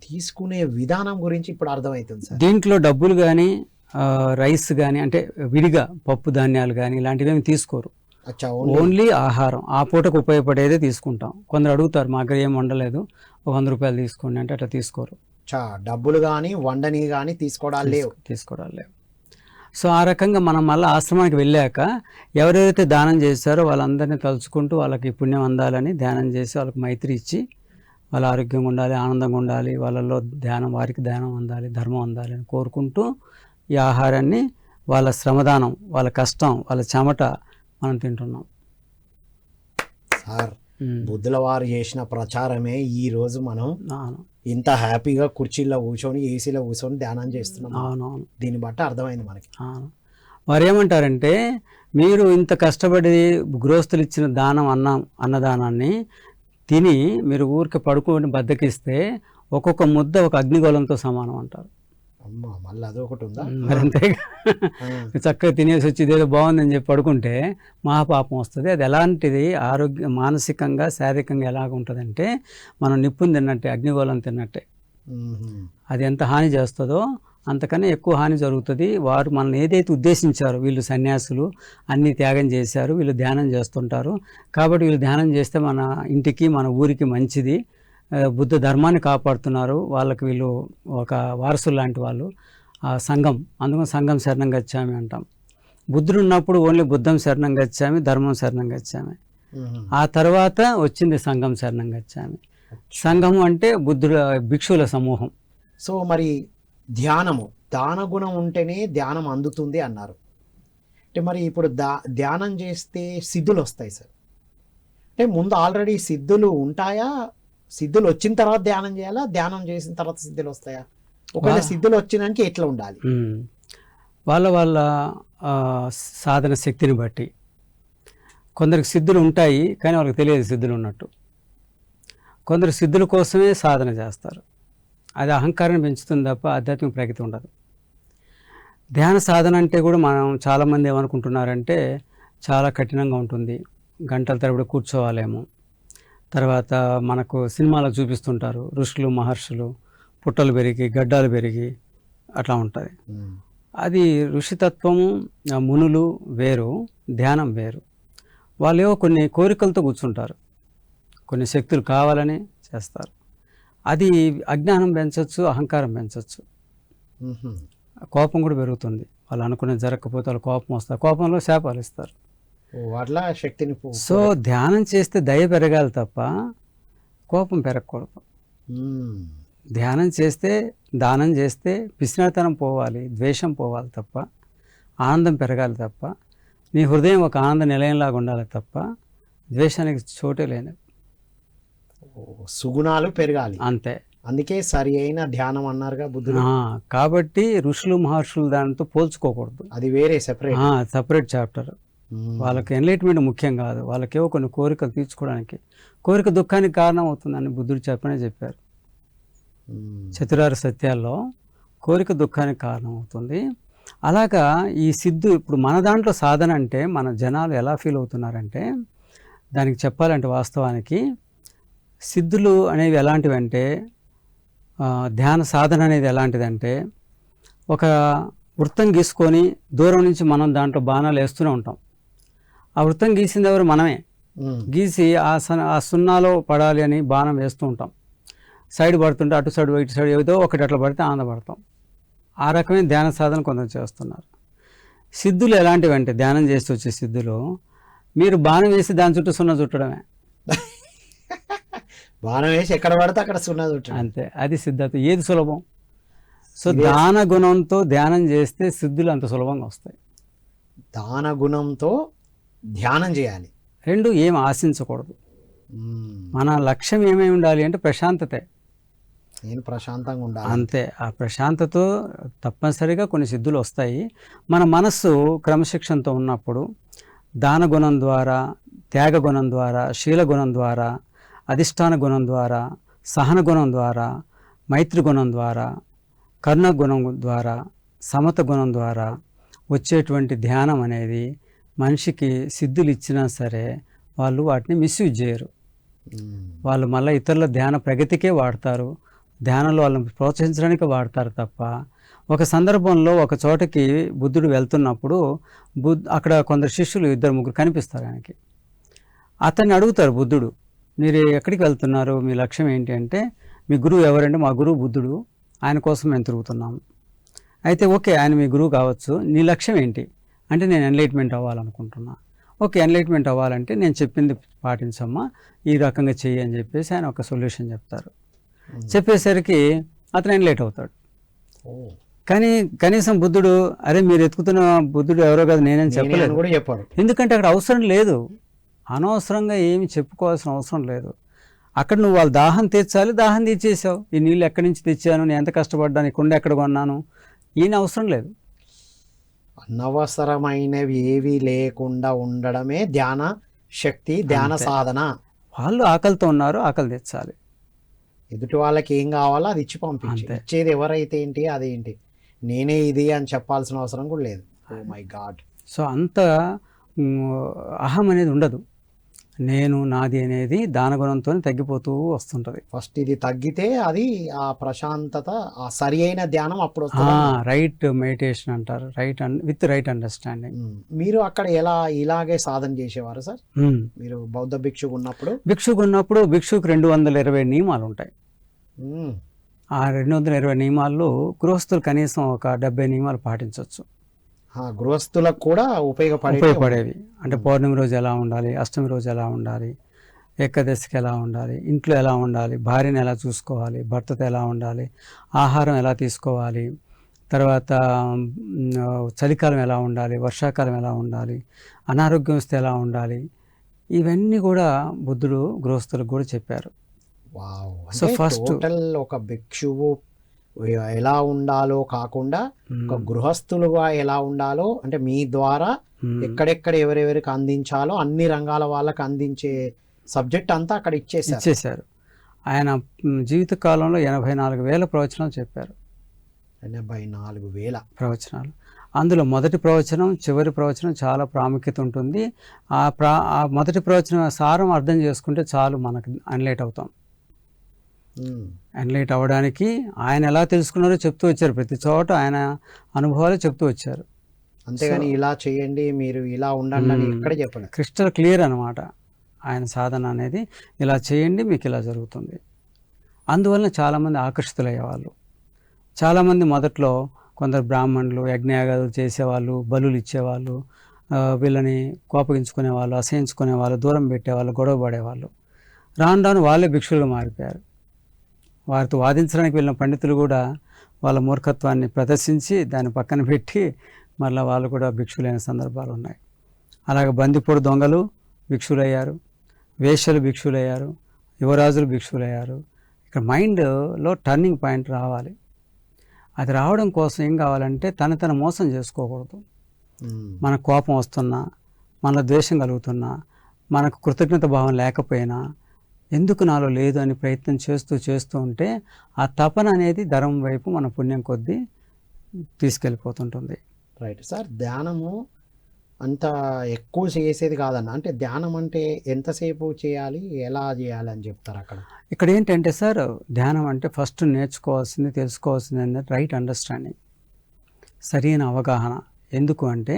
తీసుకునే విధానం గురించి ఇప్పుడు అర్థమవుతుంది సార్. దీంట్లో డబ్బులు కానీ రైస్ కానీ అంటే విడిగా పప్పు ధాన్యాలు కానీ ఇలాంటివి ఏమి తీసుకోరు, ఓన్లీ ఆహారం ఆ పూటకు ఉపయోగపడేదే తీసుకుంటాం. కొందరు అడుగుతారు, మా దగ్గర ఏం వండలేదు, ఒక 100 రూపాయలు తీసుకోండి అంటే అట్లా తీసుకోరు. డబ్బులు కానీ వండని కానీ తీసుకోవడాలు లేవు. సో ఆ రకంగా మనం మళ్ళీ ఆశ్రమానికి వెళ్ళాక ఎవరెవరైతే దానం చేశారో వాళ్ళందరినీ తలుచుకుంటూ వాళ్ళకి పుణ్యం అందాలని ధ్యానం చేసి వాళ్ళకి మైత్రి ఇచ్చి వాళ్ళ ఆరోగ్యంగా ఉండాలి, ఆనందంగా ఉండాలి, వాళ్ళలో ధ్యానం, వారికి ధ్యానం అందాలి, ధర్మం అందాలి అని కోరుకుంటూ ఈ ఆహారాన్ని వాళ్ళ శ్రమదానం, వాళ్ళ కష్టం, వాళ్ళ చెమట మనం తింటున్నాం సార్. బుద్ధుల వారు చేసిన ప్రచారమే ఈ రోజు మనం ఇంత హ్యాపీగా కుర్చీలో కూర్చొని ఏసీలో కూర్చొని ధ్యానం చేస్తున్నాం. అవునవును, దీన్ని బట్టి అర్థమైంది మనకి. వారు ఏమంటారంటే, మీరు ఇంత కష్టపడి గృహస్థులు ఇచ్చిన దానం అన్నదానాన్ని తిని మీరు ఊరికి పడుకొని బద్దకిస్తే ఒక్కొక్క ముద్ద ఒక అగ్నిగోళంతో సమానం అంటారు. మళ్ళీ అదొకటి ఉందా? మరి అంతేగా, చక్కగా తినేసి వచ్చి ఇదేదో బాగుందని చెప్పి పడుకుంటే మహాపాపం వస్తుంది. అది ఎలాంటిది, మానసికంగా శారీరకంగా ఎలాగ ఉంటుందంటే మనం నిప్పుని తిన్నట్టే, అగ్నిగోళం తిన్నట్టే. అది ఎంత హాని చేస్తుందో అంతకన్నా ఎక్కువ హాని జరుగుతుంది. వారు మనల్ని ఏదైతే ఉద్దేశించారో, వీళ్ళు సన్యాసులు అన్నీ త్యాగం చేశారు, వీళ్ళు ధ్యానం చేస్తుంటారు కాబట్టి వీళ్ళు ధ్యానం చేస్తే మన ఇంటికి మన ఊరికి మంచిది, బుద్ధ ధర్మాన్ని కాపాడుతున్నారు, వాళ్ళకి వీళ్ళు ఒక వారసులు లాంటి వాళ్ళు, ఆ సంఘం, అందుకని సంఘం శరణం గచ్చామి అంటాం. బుద్ధుడు ఉన్నప్పుడు ఓన్లీ బుద్ధం శరణం గచ్చామి, ధర్మం శరణం గచ్చామి, ఆ తర్వాత వచ్చింది సంఘం శరణం గచ్చామి. సంఘం అంటే బుద్ధుల భిక్షువుల సమూహం. సో మరి ధ్యానము, దానగుణం ఉంటేనే ధ్యానం అందుతుంది అన్నారు. అంటే మరి ఇప్పుడు ధ్యానం చేస్తే సిద్ధులు వస్తాయి సార్. అంటే ముందు ఆల్రెడీ సిద్ధులు ఉంటాయా, సిద్ధులు వచ్చిన తర్వాత ధ్యానం చేయాలా, ధ్యానం చేసిన తర్వాత సిద్ధులు వస్తాయా? ఒకవేళ సిద్ధులు వచ్చినాక ఎట్లా ఉండాలి? వాళ్ళ సాధన శక్తిని బట్టి కొందరికి సిద్ధులు ఉంటాయి కానీ వాళ్ళకి తెలియదు సిద్ధులు ఉన్నట్టు. కొందరు సిద్ధుల కోసమే సాధన చేస్తారు, అది అహంకారాన్ని పెంచుతుంది తప్ప ఆధ్యాత్మిక ప్రగతి ఉండదు. ధ్యాన సాధన అంటే కూడా మనం చాలామంది ఏమనుకుంటున్నారంటే చాలా కఠినంగా ఉంటుంది, గంటల తరబడి కూర్చోవాలేమో. తర్వాత మనకు సినిమాలో చూపిస్తుంటారు ఋషులు మహర్షులు పుట్టలు పెరిగి గడ్డాలు పెరిగి అట్లా ఉంటుంది. అది ఋషితత్వము, మునులు వేరు, ధ్యానం వేరు. వాళ్ళు ఏవో కొన్ని కోరికలతో కూర్చుంటారు, కొన్ని శక్తులు కావాలని చేస్తారు. అది అజ్ఞానం పెంచవచ్చు, అహంకారం పెంచవచ్చు, కోపం కూడా పెరుగుతుంది. వాళ్ళు అనుకునేది జరగకపోతే వాళ్ళు కోపం వస్తారు, కోపంలో శాపాలు ఇస్తారు. అట్లా శక్తిని. సో ధ్యానం చేస్తే దయ పెరగాలి తప్ప కోపం పెరగకూడదు. ధ్యానం చేస్తే, దానం చేస్తే పిసినారితనం పోవాలి, ద్వేషం పోవాలి తప్ప, ఆనందం పెరగాలి తప్ప, నీ హృదయం ఒక ఆనంద నిలయంలాగా ఉండాలి తప్ప ద్వేషానికి చోటే లేదు. సుగుణాలు పెరగాలి, అంతే. అందుకే సరి అయిన ధ్యానం అన్నారుగా బుద్ధుడు. కాబట్టి ఋషులు మహర్షులు దానితో పోల్చుకోకూడదు, అది వేరే సెపరేట్. Separate chapter. వాళ్ళకి ఎన్లైట్మెంట్ ముఖ్యం కాదు, వాళ్ళకేవో కొన్ని కోరికలు తీర్చుకోవడానికి. కోరిక దుఃఖానికి కారణం అవుతుందని బుద్ధుడు చెప్పారు. చతురారు సత్యాల్లో కోరిక దుఃఖానికి కారణం అవుతుంది. అలాగా ఈ సిద్ధు ఇప్పుడు మన దాంట్లో సాధన అంటే మన జనాలు ఎలా ఫీల్ అవుతున్నారంటే, దానికి చెప్పాలంటే వాస్తవానికి సిద్ధులు అనేవి ఎలాంటివంటే, ధ్యాన సాధన అనేది ఎలాంటిదంటే, ఒక వృత్తం గీసుకొని దూరం నుంచి మనం దాంట్లో బాణాలు వేస్తూనే ఉంటాం. ఆ వృత్తం గీసింది ఎవరు? మనమే. గీసి ఆ సున్నాలో పడాలి అని బాణం వేస్తూ ఉంటాం. సైడ్ పడుతుంటే అటు సైడ్ ఇటు సైడ్ ఏదో ఒకటి అట్లా పడితే ఆనందపడతాం. ఆ రకమైన ధ్యాన సాధన కొందరు చేస్తున్నారు. సిద్ధులు ఎలాంటివంటే, ధ్యానం చేసి వచ్చే సిద్ధులు మీరు బాణం వేసి దాని చుట్టూ సున్నా చుట్టడమే. బాణం వేసి ఎక్కడ పడితే అక్కడ సున్నా చుట్టడం, అంతే. అది సిద్ధత. ఏది సులభం? సో దాన గుణంతో ధ్యానం చేస్తే సిద్ధులు అంత సులభంగా వస్తాయి. దాన గుణంతో ధ్యానం చేయాలి. రెండు ఏం ఆశించకూడదు. మన లక్ష్యం ఏమేమి ఉండాలి అంటే ప్రశాంతతే. నేను ప్రశాంతంగా ఉండాలి, అంతే. ఆ ప్రశాంతతో తప్పనిసరిగా కొన్ని సిద్ధులు వస్తాయి. మన మనస్సు క్రమశిక్షణతో ఉన్నప్పుడు దాన గుణం ద్వారా, త్యాగ గుణం ద్వారా, శీల గుణం ద్వారా, అధిష్టాన గుణం ద్వారా, సహన గుణం ద్వారా, మైత్రి గుణం ద్వారా, కరుణ గుణం ద్వారా, సమత గుణం ద్వారా వచ్చేటువంటి ధ్యానం అనేది మనిషికి సిద్ధులు ఇచ్చినా సరే వాళ్ళు వాటిని మిస్యూజ్ చేయరు. వాళ్ళు మళ్ళీ ఇతరుల ధ్యాన ప్రగతికే వాడతారు, ధ్యానంలో వాళ్ళని ప్రోత్సహించడానికి వాడతారు తప్ప. ఒక సందర్భంలో ఒక చోటకి బుద్ధుడు వెళ్తున్నప్పుడు అక్కడ కొందరు శిష్యులు 2-3 కనిపిస్తారు ఆయనకి. అతన్ని అడుగుతారు బుద్ధుడు, మీరు ఎక్కడికి వెళ్తున్నారు, మీ లక్ష్యం ఏంటి అంటే, మీ గురువు ఎవరంటే, మా గురువు బుద్ధుడు, ఆయన కోసం మేము తిరుగుతున్నాము. అయితే ఓకే, ఆయన మీ గురువు కావచ్చు, నీ లక్ష్యం ఏంటి అంటే, నేను ఎన్లైట్మెంట్ అవ్వాలనుకుంటున్నా. ఓకే, ఎన్లైట్మెంట్ అవ్వాలంటే నేను చెప్పింది పాటించమ్మా, ఈ రకంగా చెయ్యి అని చెప్పేసి ఆయన ఒక సొల్యూషన్ చెప్తారు. చెప్పేసరికి అతను ఎన్లైట్ అవుతాడు. కానీ కనీసం బుద్ధుడు, అరే మీరు ఎత్తుకుతున్న బుద్ధుడు ఎవరో కదా నేనని చెప్పలేదు కూడా చెప్పాడు. ఎందుకంటే అక్కడ అవసరం లేదు, అనవసరంగా ఏమి చెప్పుకోవాల్సిన అవసరం లేదు. అక్కడ నువ్వు వాళ్ళ దాహం తీర్చాలి, దాహం తీర్చేసావు. ఈ నీళ్ళు ఎక్కడి నుంచి తెచ్చాను, నేను ఎంత కష్టపడ్డాను, ఈ కుండ ఎక్కడ కొన్నాను, ఈయన అవసరం లేదు. అనవసరమైనవి ఏవి లేకుండా ఉండడమే ధ్యాన శక్తి, ధ్యాన సాధన. వాళ్ళు ఆకలితో ఉన్నారు, ఆకలి తెచ్చాలి. ఎదుటి వాళ్ళకి ఏం కావాలో అది ఇచ్చి పంపించి, ఇచ్చేది ఎవరైతే ఏంటి అదేంటి, నేనే ఇది అని చెప్పాల్సిన అవసరం కూడా లేదు. Oh my God. సో అంత అహం అనేది ఉండదు. నేను నాది అనేది దానగుణంతో తగ్గిపోతూ వస్తుంటుంది. ఫస్ట్ ఇది తగ్గితే అది ఆ ప్రశాంతత, ఆ సరి అయిన ధ్యానం అప్పుడు రైట్ మెడిటేషన్ అంటారు, విత్ రైట్ అండర్స్టాండింగ్. మీరు అక్కడ ఇలాగే సాధన చేసేవారు సార్? మీరు బౌద్ధ భిక్షుకు ఉన్నప్పుడు? భిక్షుకు 220 నియమాలు ఉంటాయి. ఆ 220 నియమాల్లో గృహస్థులు కనీసం ఒక 70 నియమాలు పాటించవచ్చు. గృహస్థులకు కూడా ఉపయోగపడేవి. అంటే పౌర్ణమి రోజు ఎలా ఉండాలి, అష్టమి రోజు ఎలా ఉండాలి, ఏకాదశికి ఎలా ఉండాలి, ఇంట్లో ఎలా ఉండాలి, భార్యను ఎలా చూసుకోవాలి, భర్తతో ఎలా ఉండాలి, ఆహారం ఎలా తీసుకోవాలి, తర్వాత చలికాలం ఎలా ఉండాలి, వర్షాకాలం ఎలా ఉండాలి, అనారోగ్యం వస్తే ఎలా ఉండాలి, ఇవన్నీ కూడా బుద్ధుడు గృహస్థులకు కూడా చెప్పారు. సో ఫస్ట్ ఒక భిక్షువు ఎలా ఉండాలో కాకుండా ఒక గృహస్థులుగా ఎలా ఉండాలో, అంటే మీ ద్వారా ఎక్కడెక్కడ ఎవరెవరికి అందించాలో అన్ని రంగాల వాళ్ళకి అందించే సబ్జెక్ట్ అంతా అక్కడ ఇచ్చేసారు. ఆయన జీవిత కాలంలో 84,000 ప్రవచనాలు చెప్పారు. 84,000 ప్రవచనాలు. అందులో మొదటి ప్రవచనం, చివరి ప్రవచనం చాలా ప్రాముఖ్యత ఉంటుంది. ఆ మొదటి ప్రవచనం సారం అర్థం చేసుకుంటే చాలు, మనకు ఎన్లైట్ అవుతాం. ఎన్లైట్ అవ్వడానికి ఆయన ఎలా తెలుసుకున్నారో చెప్తూ వచ్చారు. ప్రతి చోట ఆయన అనుభవాలు చెప్తూ వచ్చారు. అంతేగాని ఇలా చేయండి, మీరు ఇలా ఉండండి అని ఎక్కడ చెప్పండి. క్రిస్టల్ క్లియర్ అనమాట ఆయన సాధన అనేది. ఇలా చేయండి, మీకు ఇలా జరుగుతుంది. అందువలన చాలామంది ఆకర్షితులయ్యేవాళ్ళు. చాలామంది మొదట్లో కొందరు బ్రాహ్మణులు యజ్ఞయాగాలు చేసేవాళ్ళు, బలులు ఇచ్చేవాళ్ళు, వీళ్ళని కోపగించుకునేవాళ్ళు, అసహించుకునేవాళ్ళు, దూరం పెట్టేవాళ్ళు, గొడవ పడేవాళ్ళు. రాను రాను వాళ్ళే భిక్షులుగా మారిపోయారు. వారితో వాదించడానికి వెళ్ళిన పండితులు కూడా వాళ్ళ మూర్ఖత్వాన్ని ప్రదర్శించి దాన్ని పక్కన పెట్టి మళ్ళీ వాళ్ళు కూడా భిక్షులైన సందర్భాలు ఉన్నాయి. అలాగే బందిపోడు దొంగలు భిక్షులయ్యారు, వేశ్యలు భిక్షులయ్యారు, యువరాజులు భిక్షులయ్యారు. ఇక్కడ మైండ్లో టర్నింగ్ పాయింట్ రావాలి. అది రావడం కోసం ఏం కావాలంటే తన మోసం చేసుకోకూడదు. మన కోపం వస్తున్నా, మన ద్వేషం కలుగుతున్నా, మనకు కృతజ్ఞత భావం లేకపోయినా ఎందుకు నాలో లేదు అని ప్రయత్నం చేస్తూ ఉంటే ఆ తపన అనేది ధర్మం వైపు మన పుణ్యం కొద్దీ తీసుకెళ్ళిపోతుంటుంది. Right sir. ధ్యానము అంత ఎక్కువ చేసేది కాదన్న, అంటే ధ్యానం అంటే ఎంతసేపు చేయాలి, ఎలా చేయాలి అని చెప్తారు అక్కడ? ఇక్కడ ఏంటంటే సార్, ధ్యానం అంటే ఫస్ట్ నేర్చుకోవాల్సింది, తెలుసుకోవాల్సింది ఏంటంటే రైట్ అండర్స్టాండింగ్, సరైన అవగాహన. ఎందుకు అంటే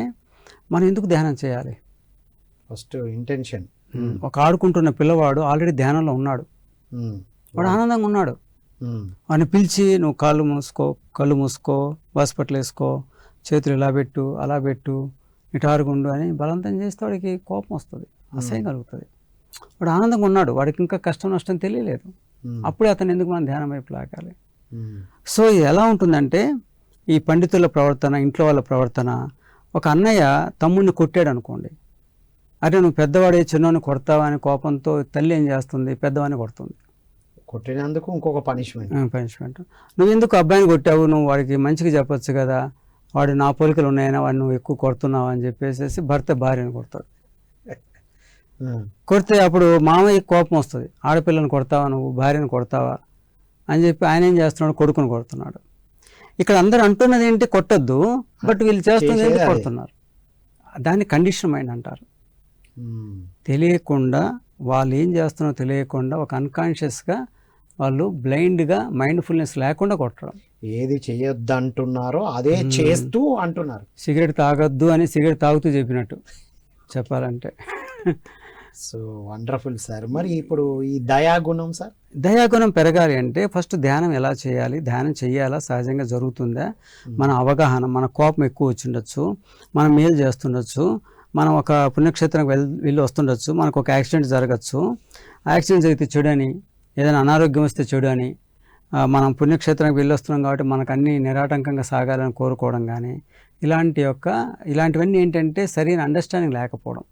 మనం ఎందుకు ధ్యానం చేయాలి? First intention. ఒక ఆడుకుంటున్న పిల్లవాడు ఆల్రెడీ ధ్యానంలో ఉన్నాడు, వాడు ఆనందంగా ఉన్నాడు. వాడిని పిలిచి నువ్వు కళ్ళు మూసుకో, హాస్పిటల్ వేసుకో, చేతులు ఇలా పెట్టు, అలా పెట్టు, నిటారుగుండు అని బలవంతం చేస్తే వాడికి కోపం వస్తుంది, అసహ్యం కలుగుతుంది. వాడు ఆనందంగా ఉన్నాడు, వాడికి ఇంకా కష్టం నష్టం తెలియలేదు. అప్పుడే అతను ఎందుకు మనం ధ్యానం వైపు లాగాలి? సో ఇది ఎలా ఉంటుందంటే, ఈ పండితుల ప్రవర్తన, ఇంట్లో వాళ్ళ ప్రవర్తన, ఒక అన్నయ్య తమ్ముడిని కొట్టాడు అనుకోండి, అరే నువ్వు పెద్దవాడే చిన్నవాడిని కొడతావా అని కోపంతో తల్లి ఏం చేస్తుంది? పెద్దవాడిని కొడుతుంది. కొట్టినందుకు ఇంకొక పనిష్మెంట్. నువ్వు ఎందుకు అబ్బాయిని కొట్టావు? నువ్వు వాడికి మంచిగా చెప్పొచ్చు కదా, వాడు నా పోలికలు ఉన్నాయని వాడు నువ్వు ఎక్కువ కొడుతున్నావు అని చెప్పేసి భర్త భార్యను కొడతాడు. కొడితే అప్పుడు మామయ్య కోపం వస్తుంది, ఆడపిల్లని కొడతావా, నువ్వు భార్యను కొడతావా అని చెప్పి ఆయన ఏం చేస్తున్నాడు? కొడుకుని కొడుతున్నాడు. ఇక్కడ అందరూ అంటున్నది ఏంటి? కొట్టద్దు, బట్ వీళ్ళు చేస్తున్నది ఏంటి? కొడుతున్నారు. దాన్ని కండిషన్ మైండ్ అంటారు. తెలియకుండా వాళ్ళు ఏం చేస్తున్నారో తెలియకుండా ఒక అన్కాన్షియస్గా వాళ్ళు బ్లైండ్గా మైండ్ఫుల్నెస్ లేకుండా కొట్టడం. ఏది చేయొద్దు అంటున్నారో అదే చేస్తూ అంటున్నారు. సిగరెట్ తాగొద్దు అని సిగరెట్ తాగుతూ చెప్పినట్టు చెప్పాలంటే. So wonderful sir. మరి ఇప్పుడు ఈ దయాగుణం సార్, దయాగుణం పెరగాలి అంటే ఫస్ట్ ధ్యానం ఎలా చేయాలి, ధ్యానం చేయాలా, సహజంగా జరుగుతుందా, మన అవగాహన, మన కోపం ఎక్కువ వచ్చిండొచ్చు, మనం మేలు చేస్తుండొచ్చు, మనం ఒక పుణ్యక్షేత్రం వెళ్ళి వస్తుండొచ్చు, మనకు ఒక యాక్సిడెంట్ జరగచ్చు, యాక్సిడెంట్ జరిగితే చెడు అని, ఏదైనా అనారోగ్యం వస్తే చెడు అని, మనం పుణ్యక్షేత్రానికి వెళ్ళి వస్తున్నాం కాబట్టి మనకు అన్నీ నిరాటంకంగా సాగాలని కోరుకోవడం కానీ, ఇలాంటివన్నీ ఏంటంటే సరైన అండర్స్టాండింగ్ లేకపోవడం.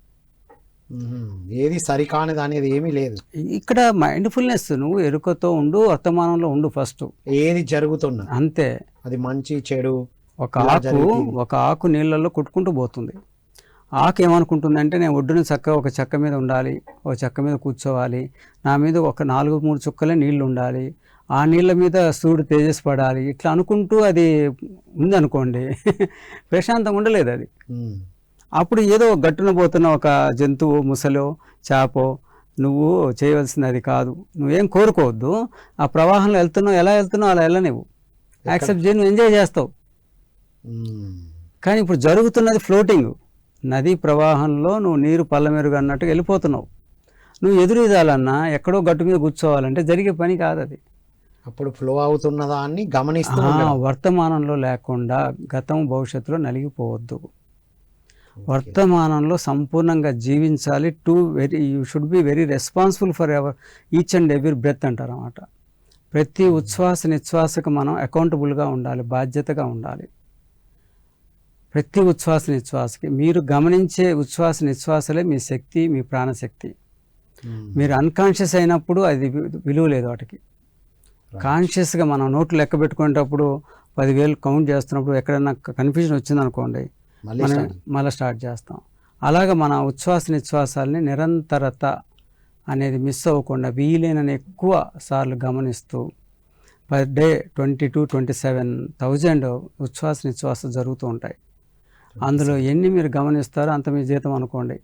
ఏది సరికానిది అనేది ఏమీ లేదు ఇక్కడ. మైండ్ఫుల్నెస్, నువ్వు ఎరుకతో ఉండు, వర్తమానంలో ఉండు ఫస్ట్, ఏది జరుగుతున్నా అంతే. అది మంచి చెడు. ఒక ఆకు నీళ్ళల్లో కొట్టుకుంటూ పోతుంది. ఆకు ఏమనుకుంటుందంటే నేను ఒడ్డున ఒక చెక్క మీద ఉండాలి, ఒక చెక్క మీద కూర్చోవాలి, నా మీద ఒక 4-3 చుక్కలే నీళ్లు ఉండాలి, ఆ నీళ్ళ మీద సూర్యుడు తేజస్ పడాలి, ఇట్లా అనుకుంటూ అది ఉందనుకోండి, ప్రశాంతంగా ఉండలేదు అది. అప్పుడు ఏదో గట్టున పోతున్న ఒక జంతువు, ముసలో చేపో, నువ్వు చేయవలసింది అది కాదు, నువ్వేం కోరుకోవద్దు, ఆ ప్రవాహంలో వెళ్తున్నావు, ఎలా వెళ్తున్నావు అలా వెళ్ళనివ్వు, యాక్సెప్ట్ చేయి, నువ్వు ఎంజాయ్ చేస్తావు. కానీ ఇప్పుడు జరుగుతున్నది ఫ్లోటింగ్, నదీ ప్రవాహంలో నువ్వు నీరు పల్లమెరుగు అన్నట్టు వెళ్ళిపోతున్నావు. నువ్వు ఎదురు ఇదాలన్నా ఎక్కడో గట్టు మీద కూర్చోవాలంటే జరిగే పని కాదు అది. అప్పుడు ఫ్లో అవుతున్న దాన్ని గమనిస్తూ వర్తమానంలో లేకుండా గతం భవిష్యత్తులో నలిగిపోవద్దు. వర్తమానంలో సంపూర్ణంగా జీవించాలి. You should be very responsible for each and every breath అంటారు అన్నమాట. ప్రతి ఉచ్ఛ్వాస నిశ్వాసకు మనం అకౌంటబుల్గా ఉండాలి, బాధ్యతగా ఉండాలి. ప్రతి ఉచ్ఛ్వాస నిశ్వాసకి మీరు గమనించే ఉచ్ఛ్వాస నిశ్వాసలే మీ శక్తి, మీ ప్రాణశక్తి. మీరు అన్కాన్షియస్ అయినప్పుడు అది విలువ లేదు వాటికి. కాన్షియస్గా మనం నోట్లు లెక్క పెట్టుకునేటప్పుడు 10,000 కౌంట్ చేస్తున్నప్పుడు ఎక్కడైనా కన్ఫ్యూజన్ వచ్చిందనుకోండి, మనం మళ్ళీ స్టార్ట్ చేస్తాం. అలాగా మన ఉచ్ఛ్వాస నిశ్వాసాలని నిరంతరత అనేది మిస్ అవ్వకుండా వీలైనన్ని ఎక్కువ సార్లు గమనిస్తూ పర్ డే 22,000-27,000 ఉచ్ఛ్వాస నిశ్వాసాలు జరుగుతూ ఉంటాయి. అందులో ఎన్ని మీరు గమనిస్తారో అంత మీ జీతం అనుకోండి.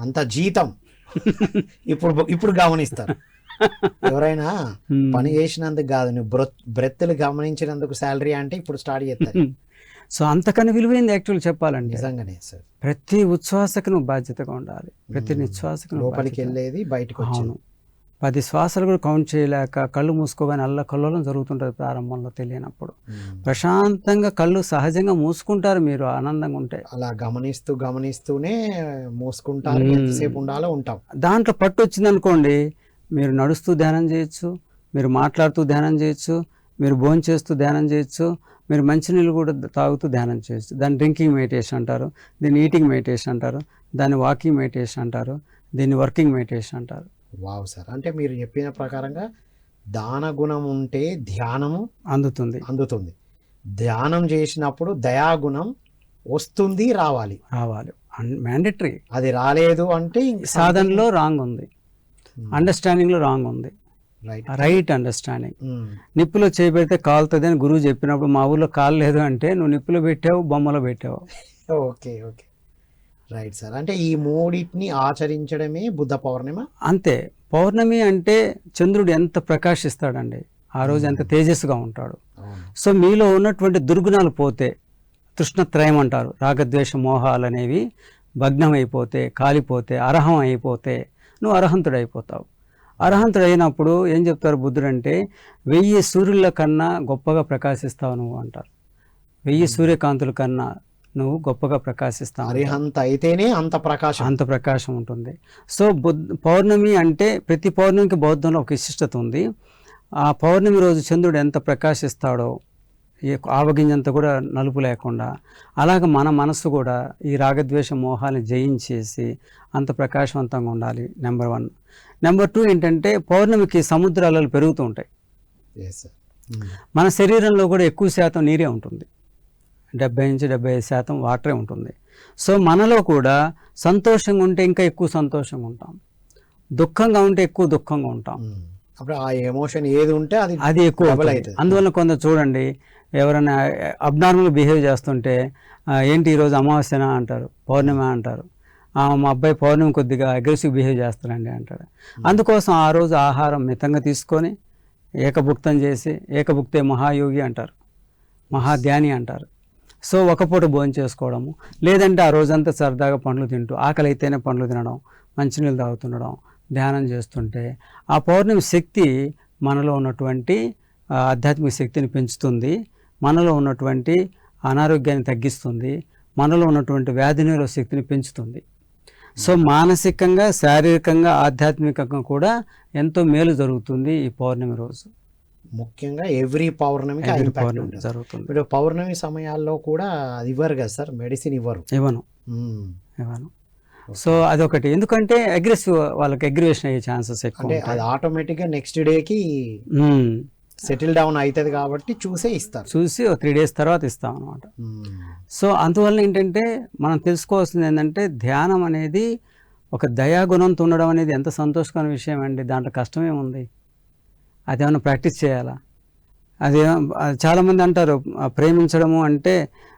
అంత జీతం ఇప్పుడు గమనిస్తారు. ఎవరైనా పని చేసినందుకు కాదు, నువ్వు బ్రెత్లు గమనించినందుకు శాలరీ అంటే ఇప్పుడు స్టార్ట్ చేస్తారు. సో అంతకన్నా విలువైంది యాక్చువల్ చెప్పాలంటే. నిజంగానే సార్. ప్రతి ఉచ్ఛ్వాసకు నువ్వు బాధ్యతగా ఉండాలి, ప్రతి నిశ్వాసకు లోపలికి వెళ్ళేది బయటకు వచ్చేది. 10 శ్వాసలు కూడా కౌంట్ చేయలేక కళ్ళు మూసుకోగానే కళ్ళలో జరుగుతుంటుంది ప్రారంభంలో తెలియనప్పుడు. ప్రశాంతంగా కళ్ళు సహజంగా మూసుకుంటారు మీరు ఆనందంగా ఉంటే. అలా గమనిస్తూనే మూసుకుంటారు. ఎంతసేపు ఉండాలో ఉంటాం. దాంట్లో పట్టు వచ్చింది అనుకోండి, మీరు నడుస్తూ ధ్యానం చేయొచ్చు, మీరు మాట్లాడుతూ ధ్యానం చేయొచ్చు, మీరు భోంచేస్తూ ధ్యానం చేయొచ్చు, మీరు మంచినీళ్ళు కూడా తాగుతూ ధ్యానం చేయొచ్చు. దాన్ని డ్రింకింగ్ మెడిటేషన్ అంటారు, దీన్ని ఈటింగ్ మెడిటేషన్ అంటారు, దాన్ని వాకింగ్ మెడిటేషన్ అంటారు, దీన్ని వర్కింగ్ మెడిటేషన్ అంటారు. వావ్ సార్, అంటే మీరు చెప్పిన ప్రకారంగా దాన గుణం ఉంటే ధ్యానము అందుతుంది. ధ్యానం చేసినప్పుడు దయాగుణం వస్తుంది, రావాలి. మ్యాండేటరీ. అది రాలేదు అంటే సాధనలో రాంగ్ ఉంది, అండర్స్టాండింగ్లో రాంగ్ ఉంది. రైట్. Right understanding. నిప్పులో చేయబెడితే కాలుతుంది అని గురువు చెప్పినప్పుడు మా ఊళ్ళో కాలు లేదు అంటే నువ్వు నిప్పులో పెట్టావు, బొమ్మలో పెట్టావు. ఓకే. రైట్ సార్, అంటే ఈ మూడింటిని ఆచరించడమే బుద్ధ పౌర్ణిమ. అంతే. పౌర్ణమి అంటే చంద్రుడు ఎంత ప్రకాశిస్తాడండి, ఆ రోజు ఎంత తేజస్సుగా ఉంటాడు. సో మీలో ఉన్నటువంటి దుర్గుణాలు పోతే, తృష్ణత్రయం అంటారు, రాగద్వేష మోహాలు అనేవి భగ్నం అయిపోతే, కాలిపోతే, అర్హం అయిపోతే నువ్వు అర్హంతుడు అయిపోతావు. అర్హంతుడు అయినప్పుడు ఏం చెప్తారు బుద్ధుడు అంటే 1000 సూర్యుల కన్నా గొప్పగా ప్రకాశిస్తావు నువ్వు అంటారు. 1000 సూర్యకాంతుల కన్నా నువ్వు గొప్పగా ప్రకాశిస్తావు. అరిహంత అయితేనే అంత ప్రకాశం ఉంటుంది. సో పౌర్ణమి అంటే ప్రతి పౌర్ణమికి బౌద్ధంలో ఒక విశిష్టత ఉంది. ఆ పౌర్ణమి రోజు చంద్రుడు ఎంత ప్రకాశిస్తాడో, ఆవగింజంత కూడా నలుపు లేకుండా, అలాగ మన మనస్సు కూడా ఈ రాగద్వేష మోహాన్ని జయించేసి అంత ప్రకాశవంతంగా ఉండాలి. నెంబర్ 1. నెంబర్ 2 ఏంటంటే పౌర్ణమికి సముద్ర అలలు పెరుగుతూ ఉంటాయి. మన శరీరంలో కూడా ఎక్కువ శాతం నీరే ఉంటుంది, 70-75% వాటరే ఉంటుంది. సో మనలో కూడా సంతోషంగా ఉంటే ఇంకా ఎక్కువ సంతోషంగా ఉంటాం, దుఃఖంగా ఉంటే ఎక్కువ దుఃఖంగా ఉంటాం. అప్పుడు ఆ ఎమోషన్ ఏది ఉంటే అది ఎక్కువ అవుతుంది. అందువల్ల కొందరు చూడండి, ఎవరైనా అబ్నార్మల్ బిహేవ్ చేస్తుంటే ఏంటి ఈరోజు అమావాస్యనా అంటారు, పౌర్ణమి అంటారు, మా అబ్బాయి పౌర్ణమి కొద్దిగా అగ్రెసివ్ బిహేవ్ చేస్తారండి అంటాడు. అందుకోసం ఆ రోజు ఆహారం మితంగా తీసుకొని ఏకభుక్తం చేసి, ఏకభుక్తే మహాయోగి అంటారు, మహాధ్యాని అంటారు. సో ఒక పూట భోజనం చేసుకోవడము, లేదంటే ఆ రోజంతా సరదాగా పండ్లు తింటూ, ఆకలి అయితేనే పండ్లు తినడం, మంచినీళ్ళు తాగుతుండడం, ధ్యానం చేస్తుంటే ఆ పౌర్ణమి శక్తి మనలో ఉన్నటువంటి ఆధ్యాత్మిక శక్తిని పెంచుతుంది, మనలో ఉన్నటువంటి అనారోగ్యాన్ని తగ్గిస్తుంది, మనలో ఉన్నటువంటి వ్యాధి నిరోధక శక్తిని పెంచుతుంది. సో మానసికంగా, శారీరకంగా, ఆధ్యాత్మికంగా కూడా ఎంతో మేలు జరుగుతుంది ఈ పౌర్ణమి రోజు. ముఖ్యంగా ఎవ్రీ పౌర్ణమికి జరుగుతుంది. ఇప్పుడు పౌర్ణమి సమయాల్లో కూడా ఇవ్వరు కదా సార్, మెడిసిన్ ఇవ్వను. సో అదొకటి. ఎందుకంటే అగ్రెసివ్, వాళ్ళకి అగ్రివేషన్ అయ్యే ఛాన్సెస్ ఎక్కువ. అంటే అది ఆటోమేటిక్గా నెక్స్ట్ డేకి సెటిల్ డౌన్ అవుతుంది కాబట్టి చూసి 3 days తర్వాత ఇస్తాం అనమాట. సో అందువల్ల ఏంటంటే మనం తెలుసుకోవాల్సింది ఏంటంటే ధ్యానం అనేది ఒక దయాగుణంతో ఉండడం అనేది ఎంత సంతోషకరమైన విషయం అండి. దాంట్లో కష్టమేముంది, అదేమన్నా ప్రాక్టీస్ చేయాలా? అది చాలామంది అంటారు ప్రేమించడము అంటే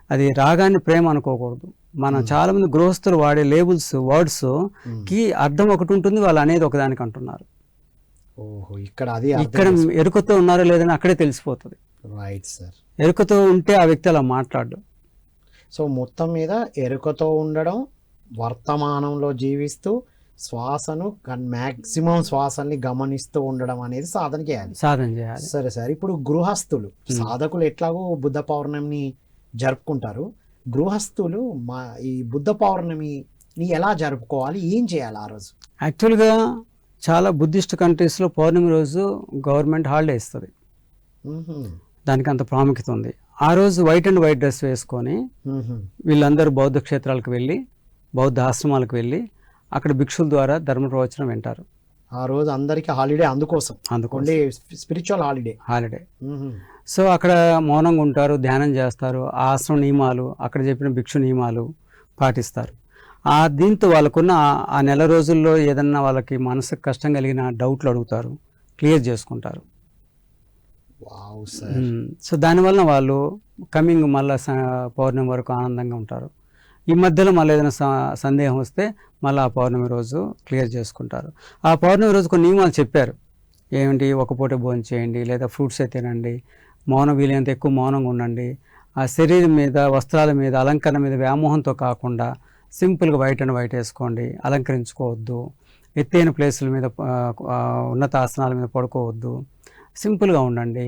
అది రాగాన్ని ప్రేమ అనుకోకూడదు. మనం చాలామంది గృహస్థులు వాడే లేబుల్స్, వర్డ్స్కి అర్థం ఒకటి ఉంటుంది, వాళ్ళు అనేది ఒకదానికి అంటున్నారు. ఇక్కడ ఎరుకతో ఉన్నారో లేదని అక్కడే తెలిసిపోతుంది. Right sir. ఎరుకతో ఉంటే ఆ వ్యక్తి అలా మాట్లాడు. సో మొత్తం మీద ఎరుకతో ఉండడం, వర్తమానంలో జీవిస్తూ శ్వాసను మ్యాక్సిమం శ్వాసల్ని గమనిస్తూ ఉండడం అనేది సాధన చేయాలి. సరే సార్, ఇప్పుడు గృహస్థులు సాధకులు ఎట్లాగో బుద్ధ పౌర్ణమిని జరుపుకుంటారు, గృహస్థులు ఈ బుద్ధ పౌర్ణమిని ఎలా జరుపుకోవాలి, ఏం చేయాలి ఆ రోజు? యాక్చువల్గా చాలా బుద్ధిస్ట్ కంట్రీస్లో పౌర్ణమి రోజు గవర్నమెంట్ హాలిడే ఇస్తుంది, దానికి అంత ప్రాముఖ్యత ఉంది. ఆ రోజు వైట్ డ్రెస్ వేసుకొని వీళ్ళందరూ బౌద్ధ క్షేత్రాలకు వెళ్ళి, బౌద్ధ ఆశ్రమాలకు వెళ్ళి అక్కడ భిక్షుల ద్వారా ధర్మ ప్రవచనం వింటారు. ఆ రోజు అందరికీ హాలిడే, అందుకోసం స్పిరిచువల్ హాలిడే. సో అక్కడ మౌనంగా ఉంటారు, ధ్యానం చేస్తారు, ఆశ్రమ నియమాలు, అక్కడ చెప్పిన భిక్షు నియమాలు పాటిస్తారు. దీంతో వాళ్ళకున్న ఆ నెల రోజుల్లో ఏదన్నా వాళ్ళకి మనసుకు కష్టం కలిగిన డౌట్లు అడుగుతారు, క్లియర్ చేసుకుంటారు. సో దానివల్ల వాళ్ళు కమింగ్ మళ్ళీ పౌర్ణమి వరకు ఆనందంగా ఉంటారు. ఈ మధ్యలో మళ్ళీ ఏదైనా సందేహం వస్తే మళ్ళీ ఆ పౌర్ణమి రోజు క్లియర్ చేసుకుంటారు. ఆ పౌర్ణమి రోజు కొన్ని నియమాలు చెప్పారు. ఏమిటి, ఒక పూట భోజనం చేయండి, లేదా ఫ్రూట్స్ తినండి, మౌనం వీలైనంత ఎక్కువ మౌనంగా ఉండండి, ఆ శరీరం మీద, వస్త్రాల మీద, అలంకరణ మీద వ్యామోహంతో కాకుండా సింపుల్గా వైట్ వేసుకోండి, అలంకరించుకోవద్దు, ఎత్తైన ప్లేసుల మీద, ఉన్నత ఆసనాల మీద పడుకోవద్దు, సింపుల్గా ఉండండి,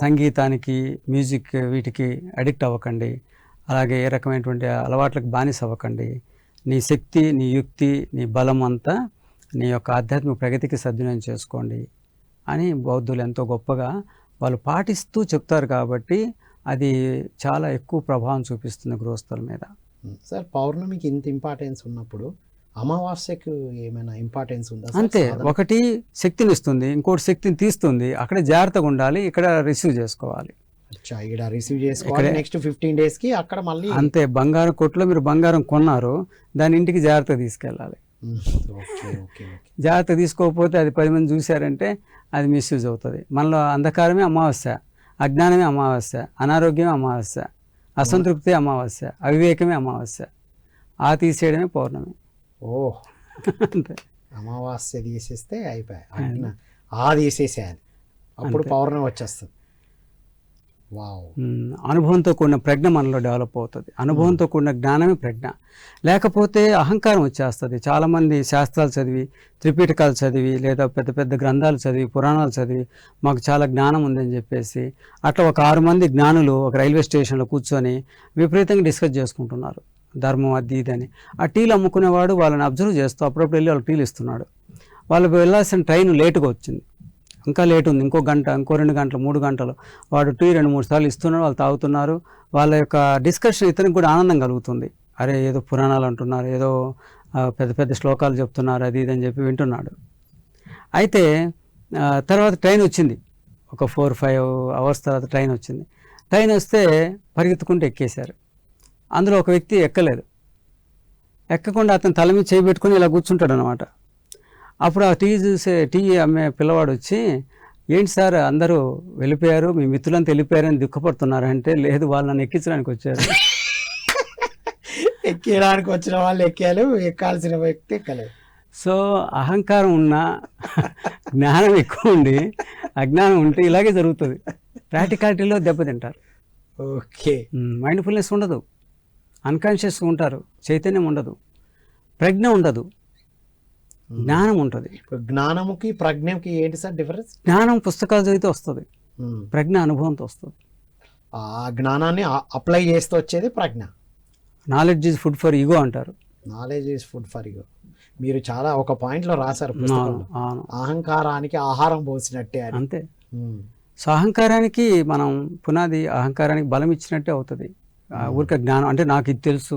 సంగీతానికి, మ్యూజిక్ వీటికి అడిక్ట్ అవ్వకండి, అలాగే ఏ రకమైనటువంటి అలవాట్లకు బానిస అవ్వకండి, నీ శక్తి, నీ యుక్తి, నీ బలం అంతా నీ యొక్క ఆధ్యాత్మిక ప్రగతికి సద్వినియోగం చేసుకోండి అని బౌద్ధులు ఎంతో గొప్పగా వాళ్ళు పాటిస్తూ చెప్తారు కాబట్టి అది చాలా ఎక్కువ ప్రభావం చూపిస్తుంది గృహస్థుల మీద. సార్ పౌర్ణమికి ఇంత ఇంపార్టెన్స్ ఉన్నప్పుడు అమావాస్యకు ఏమైనా ఇంపార్టెన్స్ ఉందా సార్? అంతే, సాధన? ఒకటి శక్తిని ఇస్తుంది, ఇంకోటి శక్తిని తీస్తుంది. అక్కడ జాగ్రత్తగా ఉండాలి, ఇక్కడ రిసీవ్ చేసుకోవాలి. అచ్చా, ఇక్కడ రిసీవ్ చేసుకోవాలి, నెక్స్ట్ 15 days కి అక్కడ మళ్ళీ. అంతే, బంగారం కొట్లో మీరు బంగారం కొన్నారు, దాని ఇంటికి జాగ్రత్తగా తీసుకెళ్ళాలి. Okay okay okay. జాగ్రత్త తీసుకోకపోతే అది 10 మంది చూశారంటే అది మిస్యూజ్ అవుతుంది. మనలో అంధకారమే అమావాస్య, అజ్ఞానమే అమావాస్య, అనారోగ్యమే అమావాస్య, అసంతృప్తి అమావాస్య, అవివేకమే అమావాస్య, ఆ తీసేయడమే పౌర్ణమి. ఓ అంతే, అమావాస్య తీసేస్తే అయిపోయాయి, ఆ తీసేసేయాలి, అప్పుడు పౌర్ణమి వచ్చేస్తుంది. వావ్. అనుభవంతో కూడిన ప్రజ్ఞ మనలో డెవలప్ అవుతుంది. అనుభవంతో కూడిన జ్ఞానమే ప్రజ్ఞ. లేకపోతే అహంకారం వచ్చేస్తుంది. చాలామంది శాస్త్రాలు చదివి, త్రిపీఠకాలు చదివి, లేదా పెద్ద పెద్ద గ్రంథాలు చదివి, పురాణాలు చదివి మాకు చాలా జ్ఞానం ఉందని చెప్పేసి అట్లా ఒక 6 మంది జ్ఞానులు ఒక రైల్వే స్టేషన్లో కూర్చొని విపరీతంగా డిస్కస్ చేసుకుంటున్నారు, ధర్మం అది ఇదని. ఆ టీలు అమ్ముకునేవాడు వాళ్ళని అబ్జర్వ్ చేస్తూ అప్పుడప్పుడు వెళ్ళి వాళ్ళకి టీలు ఇస్తున్నాడు. వాళ్ళు వెళ్ళాల్సిన ట్రైన్ లేటుగా వచ్చింది, ఇంకా లేట్ ఉంది, ఇంకో గంట, ఇంకో 2 గంటలు, 3 గంటలు. వాడు టీ 2-3 సార్లు ఇస్తున్నాడు, వాళ్ళు తాగుతున్నారు. వాళ్ళ యొక్క డిస్కషన్ ఇతనికి కూడా ఆనందం కలుగుతుంది. అరే ఏదో పురాణాలు అంటున్నారు, ఏదో పెద్ద పెద్ద శ్లోకాలు చెప్తున్నారు, అది ఇది అని చెప్పి వింటున్నాడు. అయితే తర్వాత ట్రైన్ వచ్చింది, ఒక 4-5 hours తర్వాత ట్రైన్ వచ్చింది. ట్రైన్ వస్తే పరిగెత్తుకుంటూ ఎక్కేశారు. అందులో ఒక వ్యక్తి ఎక్కలేదు. ఎక్కకుండా అతను తల మీద చేయి పెట్టుకుని ఇలా కూర్చుంటాడు అనమాట. అప్పుడు ఆ టీ అమ్మే పిల్లవాడు వచ్చి, ఏంటి సార్ అందరూ వెళ్ళిపోయారు, మీ మిత్రులంతా వెళ్ళిపోయారని దుఃఖపడుతున్నారు అంటే, లేదు వాళ్ళు నన్ను ఎక్కించడానికి వచ్చారు. ఎక్కడానికి వచ్చిన వాళ్ళు ఎక్కారు, ఎక్కాల్సిన వ్యక్తి ఎక్కలేదు. సో అహంకారం ఉన్నా జ్ఞానం ఎక్కువ ఉండి అజ్ఞానం ఉంటే ఇలాగే జరుగుతుంది. ప్రాక్టికాలిటీలో దెబ్బతింటారు. ఓకే. మైండ్ఫుల్నెస్ ఉండదు, అన్కాన్షియస్గా ఉంటారు, చైతన్యం ఉండదు, ప్రజ్ఞ ఉండదు, జ్ఞానం ఉంటుంది. జ్ఞానముకి ప్రజ్ఞకి ఏంటి సార్ డిఫరెన్స్? జ్ఞానం పుస్తకాలు చదివితే వస్తుంది, ప్రజ్ఞ అనుభవంతో వస్తుంది. ఆ జ్ఞానాన్ని అప్లై చేస్తూ వచ్చేది ప్రజ్ఞ. Knowledge is food for ego అంటారు. Knowledge is food for ego. మీరు చాలా ఒక పాయింట్లో రాశారు పుస్తకంలో, అహంకారానికి ఆహారం పోసినట్టే అని. అంతే. సో అహంకారానికి మనం పునాది, అహంకారానికి బలం ఇచ్చినట్టే అవుతుంది. ఊరికే జ్ఞానం అంటే నాకు ఇది తెలుసు,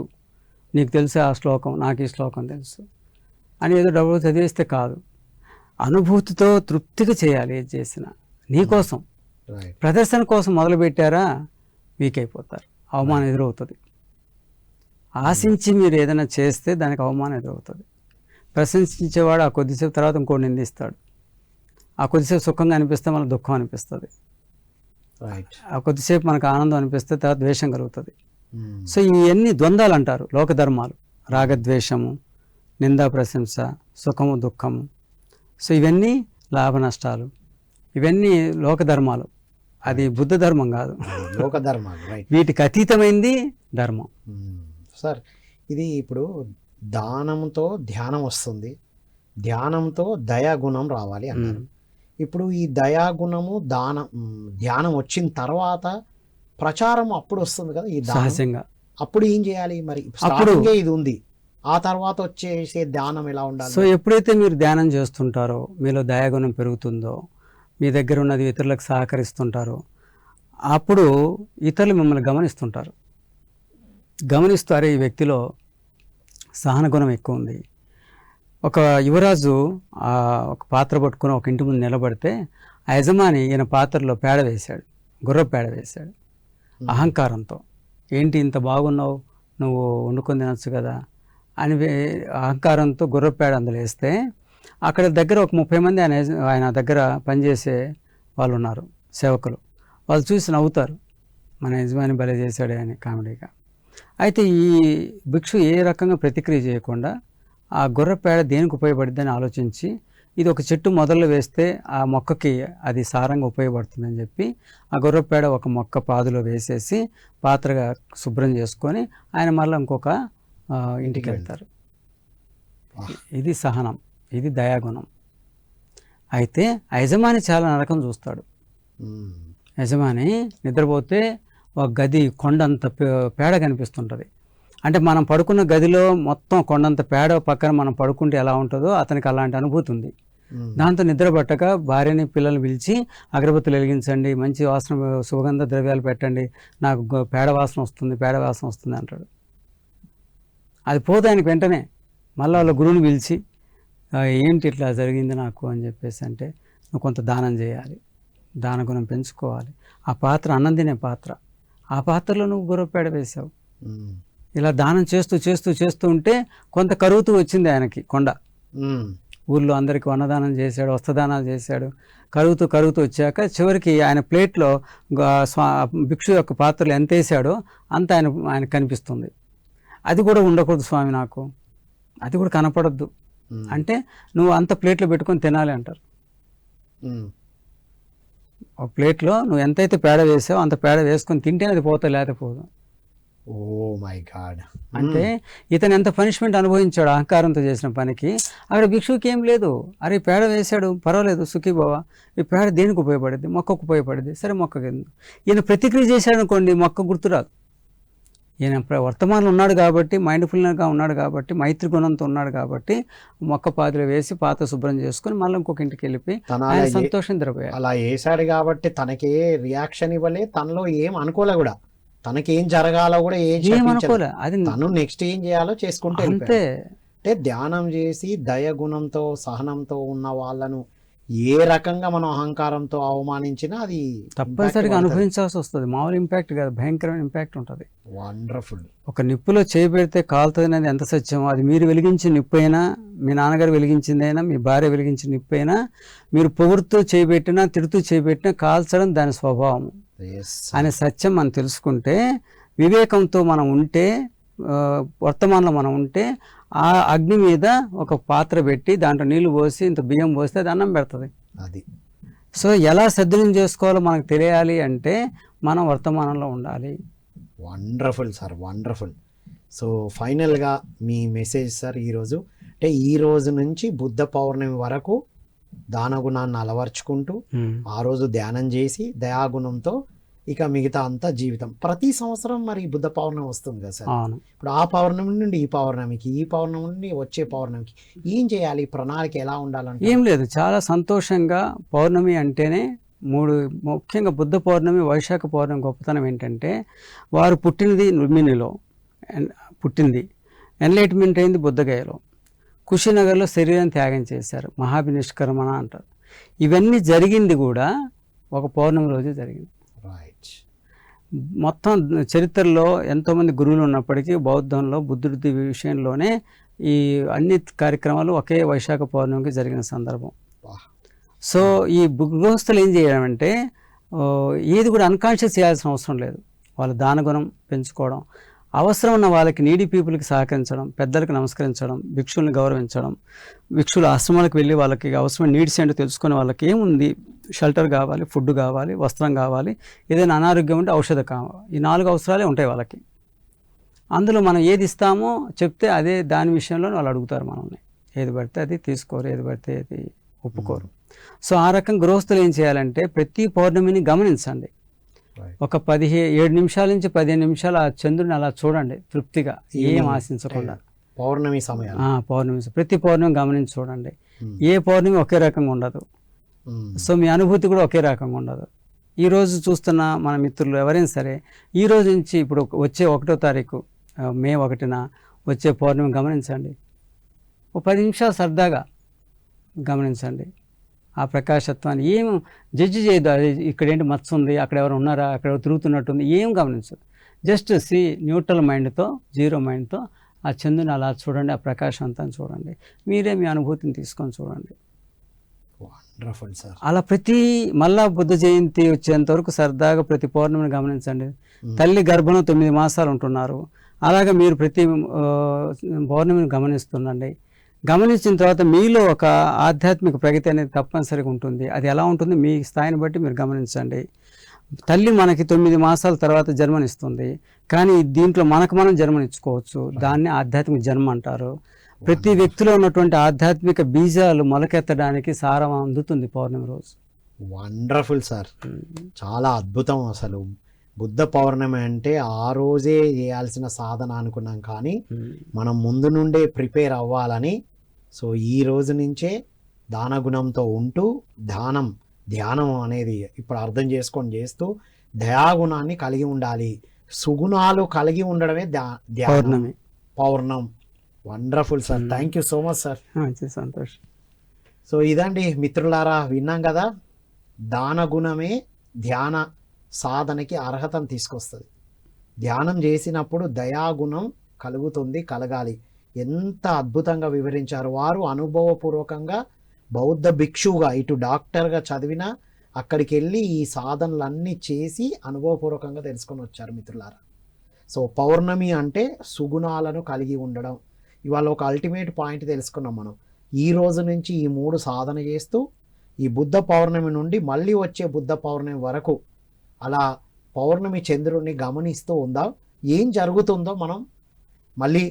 నీకు తెలిసే ఆ శ్లోకం, నాకు ఈ శ్లోకం తెలుసు అని ఏదో డబ్బులు చదివేస్తే కాదు. అనుభూతితో తృప్తిగా చేయాలి ఏది చేసినా. నీకోసం, ప్రదర్శన కోసం మొదలుపెట్టారా వీక్ అయిపోతారు, అవమానం ఎదురవుతుంది. ఆశించి మీరు ఏదైనా చేస్తే దానికి అవమానం ఎదురవుతుంది. ప్రశంసించేవాడు ఆ కొద్దిసేపు తర్వాత ఇంకోటి నిందిస్తాడు. ఆ కొద్దిసేపు సుఖంగా అనిపిస్తే మనకు దుఃఖం అనిపిస్తుంది. ఆ కొద్దిసేపు మనకు ఆనందం అనిపిస్తే తర్వాత ద్వేషం కలుగుతుంది. సో ఇవన్నీ ద్వంద్వాలు అంటారు, లోకధర్మాలు. రాగద్వేషము, నిందా ప్రశంస, సుఖము దుఃఖము. సో ఇవన్నీ లాభ నష్టాలు, ఇవన్నీ లోకధర్మాలు. అది బుద్ధ ధర్మం కాదు, లోకధర్మాలు. వీటికి అతీతమైంది ధర్మం. సార్ ఇది ఇప్పుడు దానంతో ధ్యానం వస్తుంది, ధ్యానంతో దయాగుణం రావాలి అన్నారు. ఇప్పుడు ఈ దయాగుణము ధ్యానం వచ్చిన తర్వాత ప్రచారం అప్పుడు వస్తుంది కదా ఈ సహజంగా. అప్పుడు ఏం చేయాలి మరి? స్టార్టింగే ఇది ఉంది, ఆ తర్వాత వచ్చేసే ధ్యానం ఎలా ఉండాలి? సో ఎప్పుడైతే మీరు ధ్యానం చేస్తుంటారో, మీలో దయాగుణం పెరుగుతుందో, మీ దగ్గర ఉన్నది ఇతరులకు సహకరిస్తుంటారో, అప్పుడు ఇతరులు మిమ్మల్ని గమనిస్తుంటారు. గమనిస్తారే ఈ వ్యక్తిలో సహన గుణం ఎక్కువ ఉంది. ఒక యువరాజు ఒక పాత్ర పట్టుకుని ఒక ఇంటి ముందు నిలబడితే ఆ యజమాని ఈయన పాత్రలో పేడ వేశాడు, గుర్ర పేడ వేశాడు అహంకారంతో. ఏంటి ఇంత బాగున్నావు, నువ్వు వండుకొని తినచ్చు కదా అని అహంకారంతో గుర్ర పేడ అందులో వేస్తే అక్కడ దగ్గర ఒక 30 మంది ఆయన దగ్గర పనిచేసే వాళ్ళు ఉన్నారు, సేవకులు. వాళ్ళు చూసి నవ్వుతారు, మన యజమాని భలే చేశాడే అని కామెడీగా. అయితే ఈ భిక్షు ఏ రకంగా ప్రతిక్రియ చేయకుండా ఆ గుర్ర పేడ దేనికి ఉపయోగపడుతుందని ఆలోచించి, ఇది ఒక చెట్టు మొదలు వేస్తే ఆ మొక్కకి అది సారంగా ఉపయోగపడుతుందని చెప్పి ఆ గుర్ర పేడ ఒక మొక్క పాదులో వేసేసి పాత్రగా శుభ్రం చేసుకొని ఆయన మళ్ళీ ఇంకొక ఇంటికి వెళ్తారు. ఇది సహనం, ఇది దయాగుణం. అయితే యజమాని చాలా నరకం చూస్తాడు. యజమాని నిద్రపోతే ఒక గది కొండంత పేడ కనిపిస్తుంటుంది. అంటే మనం పడుకున్న గదిలో మొత్తం కొండంత పేడ పక్కన మనం పడుకుంటే ఎలా ఉంటుందో అతనికి అలాంటి అనుభూతి ఉంది. దాంతో నిద్ర పట్టక భార్యని పిల్లల్ని పిలిచి అగరబత్తులు వెలిగించండి, మంచి వాసన సుగంధ ద్రవ్యాలు పెట్టండి, నాకు పేడ వాసన వస్తుంది అంటాడు. అది పోతే ఆయనకి వెంటనే మళ్ళీ వాళ్ళ గురువుని పిలిచి ఏంటి ఇట్లా జరిగింది నాకు అని చెప్పేసి అంటే, నువ్వు కొంత దానం చేయాలి, దాన గుణం పెంచుకోవాలి. ఆ పాత్ర అన్నం తినే పాత్ర, ఆ పాత్రలో నువ్వు గుర్రపు పేడ వేసావు. ఇలా దానం చేస్తూ ఉంటే కొంత కరుగుతూ వచ్చింది ఆయనకి కొండ. ఊళ్ళో అందరికీ అన్నదానం చేశాడు, వస్త్రదానాలు చేశాడు. కరుగుతూ వచ్చాక చివరికి ఆయన ప్లేట్లో భిక్షు యొక్క పాత్రలు ఎంత వేసాడో అంత ఆయన కనిపిస్తుంది. అది కూడా ఉండకూడదు స్వామి, నాకు అది కూడా కనపడద్దు అంటే నువ్వు అంత ప్లేట్లో పెట్టుకొని తినాలి అంటారు. ఒక ప్లేట్లో నువ్వు ఎంతైతే పేడ వేసావో అంత పేడ వేసుకొని తింటేనే అది పోతా, లేకపోదు. Oh my God. అంటే ఇతను ఎంత పనిష్మెంట్ అనుభవించాడు అహంకారంతో చేసిన పనికి. అక్కడ భిక్షుకి ఏం లేదు, అరే పేడ వేశాడు పర్వాలేదు సుఖీభవ, ఈ పేడ దేనికి ఉపయోగపడింది, మొక్కకు ఉపయోగపడింది, సరే మొక్కకి. ఈయన ప్రతిక్రియ చేశాడు అనుకోండి, మొక్క గుర్తురాదు. ఈయన వర్తమానంలో ఉన్నాడు కాబట్టి, మైండ్ఫుల్గా ఉన్నాడు కాబట్టి, మైత్రి గుణంతో ఉన్నాడు కాబట్టి మొక్క పాదులు వేసి పాత శుభ్రం చేసుకుని మళ్ళీ ఇంకొక ఇంటికి వెళ్ళిపోయి ఆయన సంతోషం నిద్రపోయాడు. అలా వేసాడు కాబట్టి తనకే రియాక్షన్ ఇవ్వలే, తనలో ఏం అనుకోలే కూడా, తనకి ఏం జరగాలో కూడా ఏం అనుకోలే. అది తను నెక్స్ట్ ఏం చేయాలో చేసుకుంటే అంతే. అంటే ధ్యానం చేసి దయగుణంతో సహనంతో ఉన్న వాళ్ళను ఏ రకంగా మనం అహంకారంతో అవమానించినా అది తప్పనిసరిగా అనుభవించాల్సి వస్తుంది. మామూలు ఇంపాక్ట్ కాదు, భయంకరమైన ఇంపాక్ట్ ఉంటుంది. వండర్ఫుల్. ఒక నిప్పులో చేయి పెడితే కాలుతుంది అనేది ఎంత సత్యం. అది మీరు వెలిగించిన నిప్పు అయినా, మీ నాన్నగారు వెలిగించిందైనా, మీ భార్య వెలిగించిన నిప్పు అయినా, మీరు పొగుడుతూ చేయబెట్టినా తిడుతూ చేయబెట్టినా కాల్చడం దాని స్వభావం అనే సత్యం మనం తెలుసుకుంటే, వివేకంతో మనం ఉంటే, వర్తమానంలో మనం ఉంటే, ఆ అగ్ని మీద ఒక పాత్ర పెట్టి దాంట్లో నీళ్లు పోసి ఇంత బియ్యం పోస్తే అది అన్నం పెడుతుంది. అది సో ఎలా సద్వినియోగం చేసుకోవాలో మనకు తెలియాలి అంటే మనం వర్తమానంలో ఉండాలి. Wonderful sir, wonderful. సో ఫైనల్గా మీ మెసేజ్ సార్ ఈరోజు, అంటే ఈ రోజు నుంచి బుద్ధ పౌర్ణమి వరకు దానగుణాన్ని అలవర్చుకుంటూ ఆ రోజు ధ్యానం చేసి దయాగుణంతో ఇక మిగతా అంతా జీవితం. ప్రతి సంవత్సరం మరి బుద్ధ పౌర్ణమి వస్తుంది కదా సార్, ఇప్పుడు ఆ పౌర్ణమి నుండి ఈ పౌర్ణమికి, ఈ పౌర్ణమి నుండి వచ్చే పౌర్ణమికి ఏం చేయాలి, ప్రణాళిక ఎలా ఉండాలంటే? ఏం లేదు, చాలా సంతోషంగా. పౌర్ణమి అంటేనే ముఖ్యంగా బుద్ధ పౌర్ణమి, వైశాఖ పౌర్ణమి గొప్పతనం ఏంటంటే, వారు పుట్టినది లుంబినిలో పుట్టింది, ఎన్లైట్మెంట్ అయింది బుద్ధగయలో, కుషినగర్లో శరీరం త్యాగం చేశారు, మహాభినిష్కర్మణ అంటారు. ఇవన్నీ జరిగింది కూడా ఒక పౌర్ణమి రోజు జరిగింది. మొత్తం చరిత్రలో ఎంతోమంది గురువులు ఉన్నప్పటికీ బౌద్ధంలో బుద్ధుడి విషయంలోనే ఈ అన్ని కార్యక్రమాలు ఒకే వైశాఖ పౌర్ణమికి జరిగిన సందర్భం. సో ఈ గృహస్థులు ఏం చేయడం అంటే, ఏది కూడా అన్కాన్షియస్ చేయాల్సిన అవసరం లేదు. వాళ్ళ దానగుణం పెంచుకోవడం, అవసరం ఉన్న వాళ్ళకి, నీడీ పీపుల్కి సహకరించడం, పెద్దలకు నమస్కరించడం, భిక్షుల్ని గౌరవించడం, భిక్షుల ఆశ్రమాలకు వెళ్ళి వాళ్ళకి అవసరమైన నీడ్స్ ఏంటో తెలుసుకునే, వాళ్ళకి ఏముంది, షెల్టర్ కావాలి, ఫుడ్ కావాలి, వస్త్రం కావాలి, ఏదైనా అనారోగ్యం ఉంటే ఔషధం కావాలి, ఈ 4 అవసరాలే ఉంటాయి వాళ్ళకి. అందులో మనం ఏది ఇస్తామో చెప్తే అదే దాని విషయంలో వాళ్ళు అడుగుతారు మనల్ని. ఏది పడితే అది తీసుకోరు, ఏది పడితే అది ఒప్పుకోరు. సో ఆ రకంగా గృహస్థులు ఏం చేయాలంటే, ప్రతి పౌర్ణమిని గమనించండి. ఒక 17 నిమిషాల నుంచి 15 నిమిషాలు ఆ చంద్రుని అలా చూడండి తృప్తిగా, ఏం ఆశించకుండా. పౌర్ణమి సమయం, ప్రతి పౌర్ణమి గమనించి చూడండి. ఏ పౌర్ణమి ఒకే రకంగా ఉండదు. సో మీ అనుభూతి కూడా ఒకే రకంగా ఉండదు. ఈరోజు చూస్తున్న మన మిత్రులు ఎవరైనా సరే, ఈ రోజు నుంచి ఇప్పుడు వచ్చే 1వ తారీఖు మే 1న వచ్చే పౌర్ణమి గమనించండి. ఓ 10 నిమిషాలు సరదాగా గమనించండి ఆ ప్రకాశత్వాన్ని. ఏం జడ్జి చేయదు, అది ఇక్కడేంటి మచ్చ ఉంది, అక్కడ ఎవరు ఉన్నారా, అక్కడ ఎవరు తిరుగుతున్నట్టుంది, ఏం గమనించదు. జస్ట్ న్యూట్రల్ మైండ్తో, జీరో మైండ్తో ఆ చంద్రుని అలా చూడండి, ఆ ప్రకాశవంతం చూడండి, మీరే మీ అనుభూతిని తీసుకొని చూడండి. అలా మళ్ళా బుద్ధ జయంతి వచ్చేంత వరకు సరదాగా ప్రతి పౌర్ణమిని గమనించండి. తల్లి గర్భంలో 9 మాసాలు ఉంటున్నారు, అలాగే మీరు ప్రతి పౌర్ణమిని గమనిస్తుండండి. గమనించిన తర్వాత మీలో ఒక ఆధ్యాత్మిక ప్రగతి అనేది తప్పనిసరిగా ఉంటుంది. అది ఎలా ఉంటుంది, మీ స్థాయిని బట్టి మీరు గమనించండి. తల్లి మనకి 9 మాసాల తర్వాత జన్మనిస్తుంది, కానీ దీంట్లో మనం జన్మనిచ్చుకోవచ్చు. దాన్ని ఆధ్యాత్మిక జన్మ అంటారు. ప్రతి వ్యక్తిలో ఉన్నటువంటి ఆధ్యాత్మిక బీజాలు మొలకెత్తడానికి సారం అందుతుంది పౌర్ణమి రోజు. వండర్ఫుల్ సార్, చాలా అద్భుతం. అసలు బుద్ధ పౌర్ణమి అంటే ఆ రోజే చేయాల్సిన సాధన అనుకున్నాం, కానీ మనం ముందు నుండే ప్రిపేర్ అవ్వాలని. సో ఈ రోజు నుంచే దానగుణంతో ఉంటూ ధ్యానం అనేది ఇప్పుడు అర్థం చేసుకొని చేస్తూ దయాగుణాన్ని కలిగి ఉండాలి. సుగుణాలు కలిగి ఉండడమే ధ్యానం. పౌర్ణం. Wonderful sir, thank you so much sir. సంతోషం. సో ఇదండి మిత్రులారా, విన్నాం కదా, దానగుణమే ధ్యాన సాధనకి అర్హతను తీసుకొస్తుంది. ధ్యానం చేసినప్పుడు దయాగుణం కలగాలి. ఎంత అద్భుతంగా వివరించారు వారు. అనుభవపూర్వకంగా బౌద్ధ భిక్షువుగా, ఇటు డాక్టర్గా చదివినా అక్కడికి వెళ్ళి ఈ సాధనలన్నీ చేసి అనుభవపూర్వకంగా తెలుసుకొని వచ్చారు మిత్రులారా. సో పౌర్ణమి అంటే సుగుణాలను కలిగి ఉండడం. ఇవాళ ఒక అల్టిమేట్ పాయింట్ తెలుసుకున్నాం మనం. ఈ రోజు నుంచి ఈ 3 సాధన చేస్తూ ఈ బుద్ధ పౌర్ణమి నుండి మళ్ళీ వచ్చే బుద్ధ పౌర్ణమి వరకు అలా పౌర్ణమి చంద్రుడిని గమనిస్తూ ఉందాం. ఏం జరుగుతుందో మనం మళ్ళీ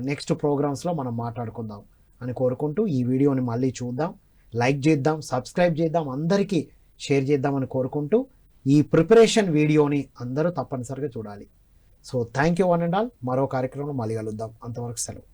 నెక్స్ట్ ప్రోగ్రామ్స్లో మనం మాట్లాడుకుందాం అని కోరుకుంటూ ఈ వీడియోని మళ్ళీ చూద్దాం, లైక్ చేద్దాం, సబ్స్క్రైబ్ చేద్దాం, అందరికీ షేర్ చేద్దామని కోరుకుంటూ ఈ ప్రిపరేషన్ వీడియోని అందరూ తప్పనిసరిగా చూడాలి. So thank you one and all. మరో కార్యక్రమంలో మళ్ళీ కలుద్దాం. అంతవరకు సెలవు.